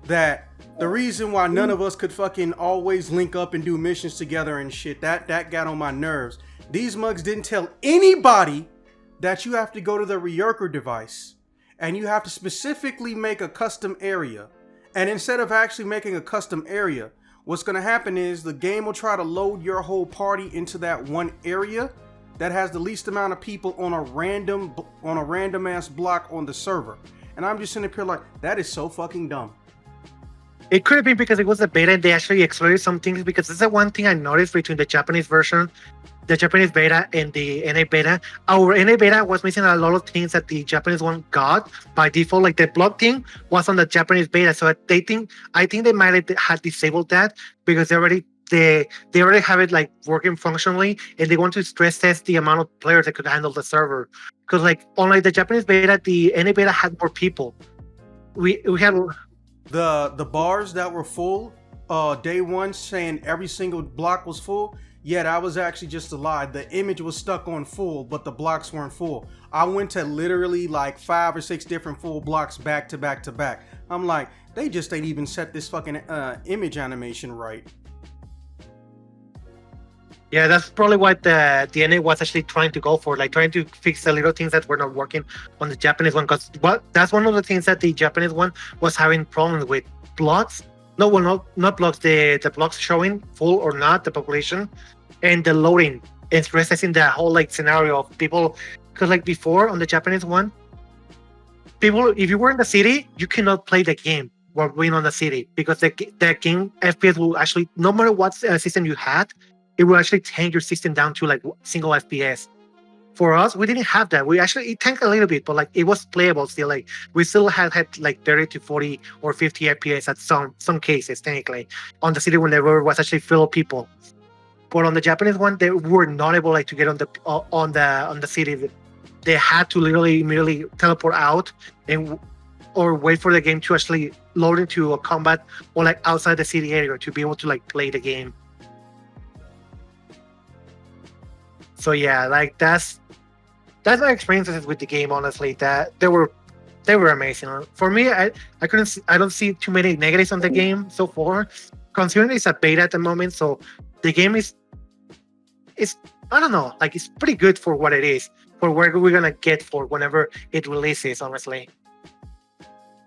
that the reason why none of us could fucking always link up and do missions together and shit, that got on my nerves. These mugs didn't tell anybody that you have to go to the Reurker device and you have to specifically make a custom area. And instead of actually making a custom area, what's going to happen is the game will try to load your whole party into that one area that has the least amount of people on a random ass block on the server. And I'm just sitting up here like, that is so fucking dumb. It could have been because it was a beta and they actually explored some things, because this is the one thing I noticed between the Japanese version, the Japanese beta, and the NA beta. Our NA beta was missing a lot of things that the Japanese one got by default. Like the block thing was on the Japanese beta, so I think they might have disabled that because they already have it like working functionally, and they want to stress test the amount of players that could handle the server. Because like unlike the Japanese beta, the NA beta had more people. We had the bars that were full day one saying every single block was full. Yeah, that was actually just a lie. The image was stuck on full, but the blocks weren't full. I went to literally like 5 or 6 different full blocks back to back to back. I'm like, they just ain't even set this fucking image animation right. Yeah, that's probably what the NA was actually trying to go for, like trying to fix the little things that were not working on the Japanese one. Because that's one of the things that the Japanese one was having problems with. Blocks. No, well, not blocks. The blocks showing full or not the population, and the loading and stressing the whole like scenario of people. Because like before on the Japanese one, people, if you were in the city, you cannot play the game while being on the city, because the game FPS will actually, no matter what system you had, it will actually tank your system down to like single FPS. For us, we didn't have that. It tanked a little bit, but like it was playable still. Like we still had like 30 to 40 or 50 FPS at some cases, technically, on the city when there was actually full of people. But on the Japanese one, they were not able like to get on the city. They had to literally immediately teleport out or wait for the game to actually load into a combat or like outside the city area to be able to like play the game. So yeah, like that's my experiences with the game. Honestly, that they were amazing. For me, I don't see too many negatives on the game so far, considering it's a beta at the moment. So the game is I don't know, like it's pretty good for what it is, for where we're gonna get for whenever it releases. Honestly,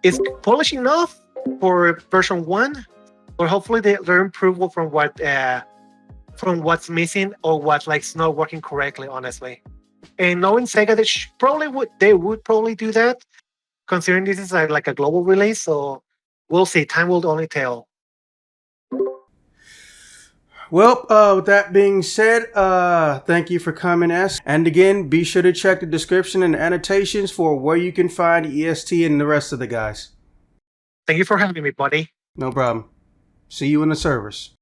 it's polished enough for version 1, or hopefully they're improvable from what's missing or what's like not working correctly, honestly. And knowing Sega, they would probably do that, considering this is like a global release. So we'll see. Time will only tell. Well, with that being said, thank you for coming, S. And again, be sure to check the description and annotations for where you can find EST and the rest of the guys. Thank you for having me, buddy. No problem. See you in the servers.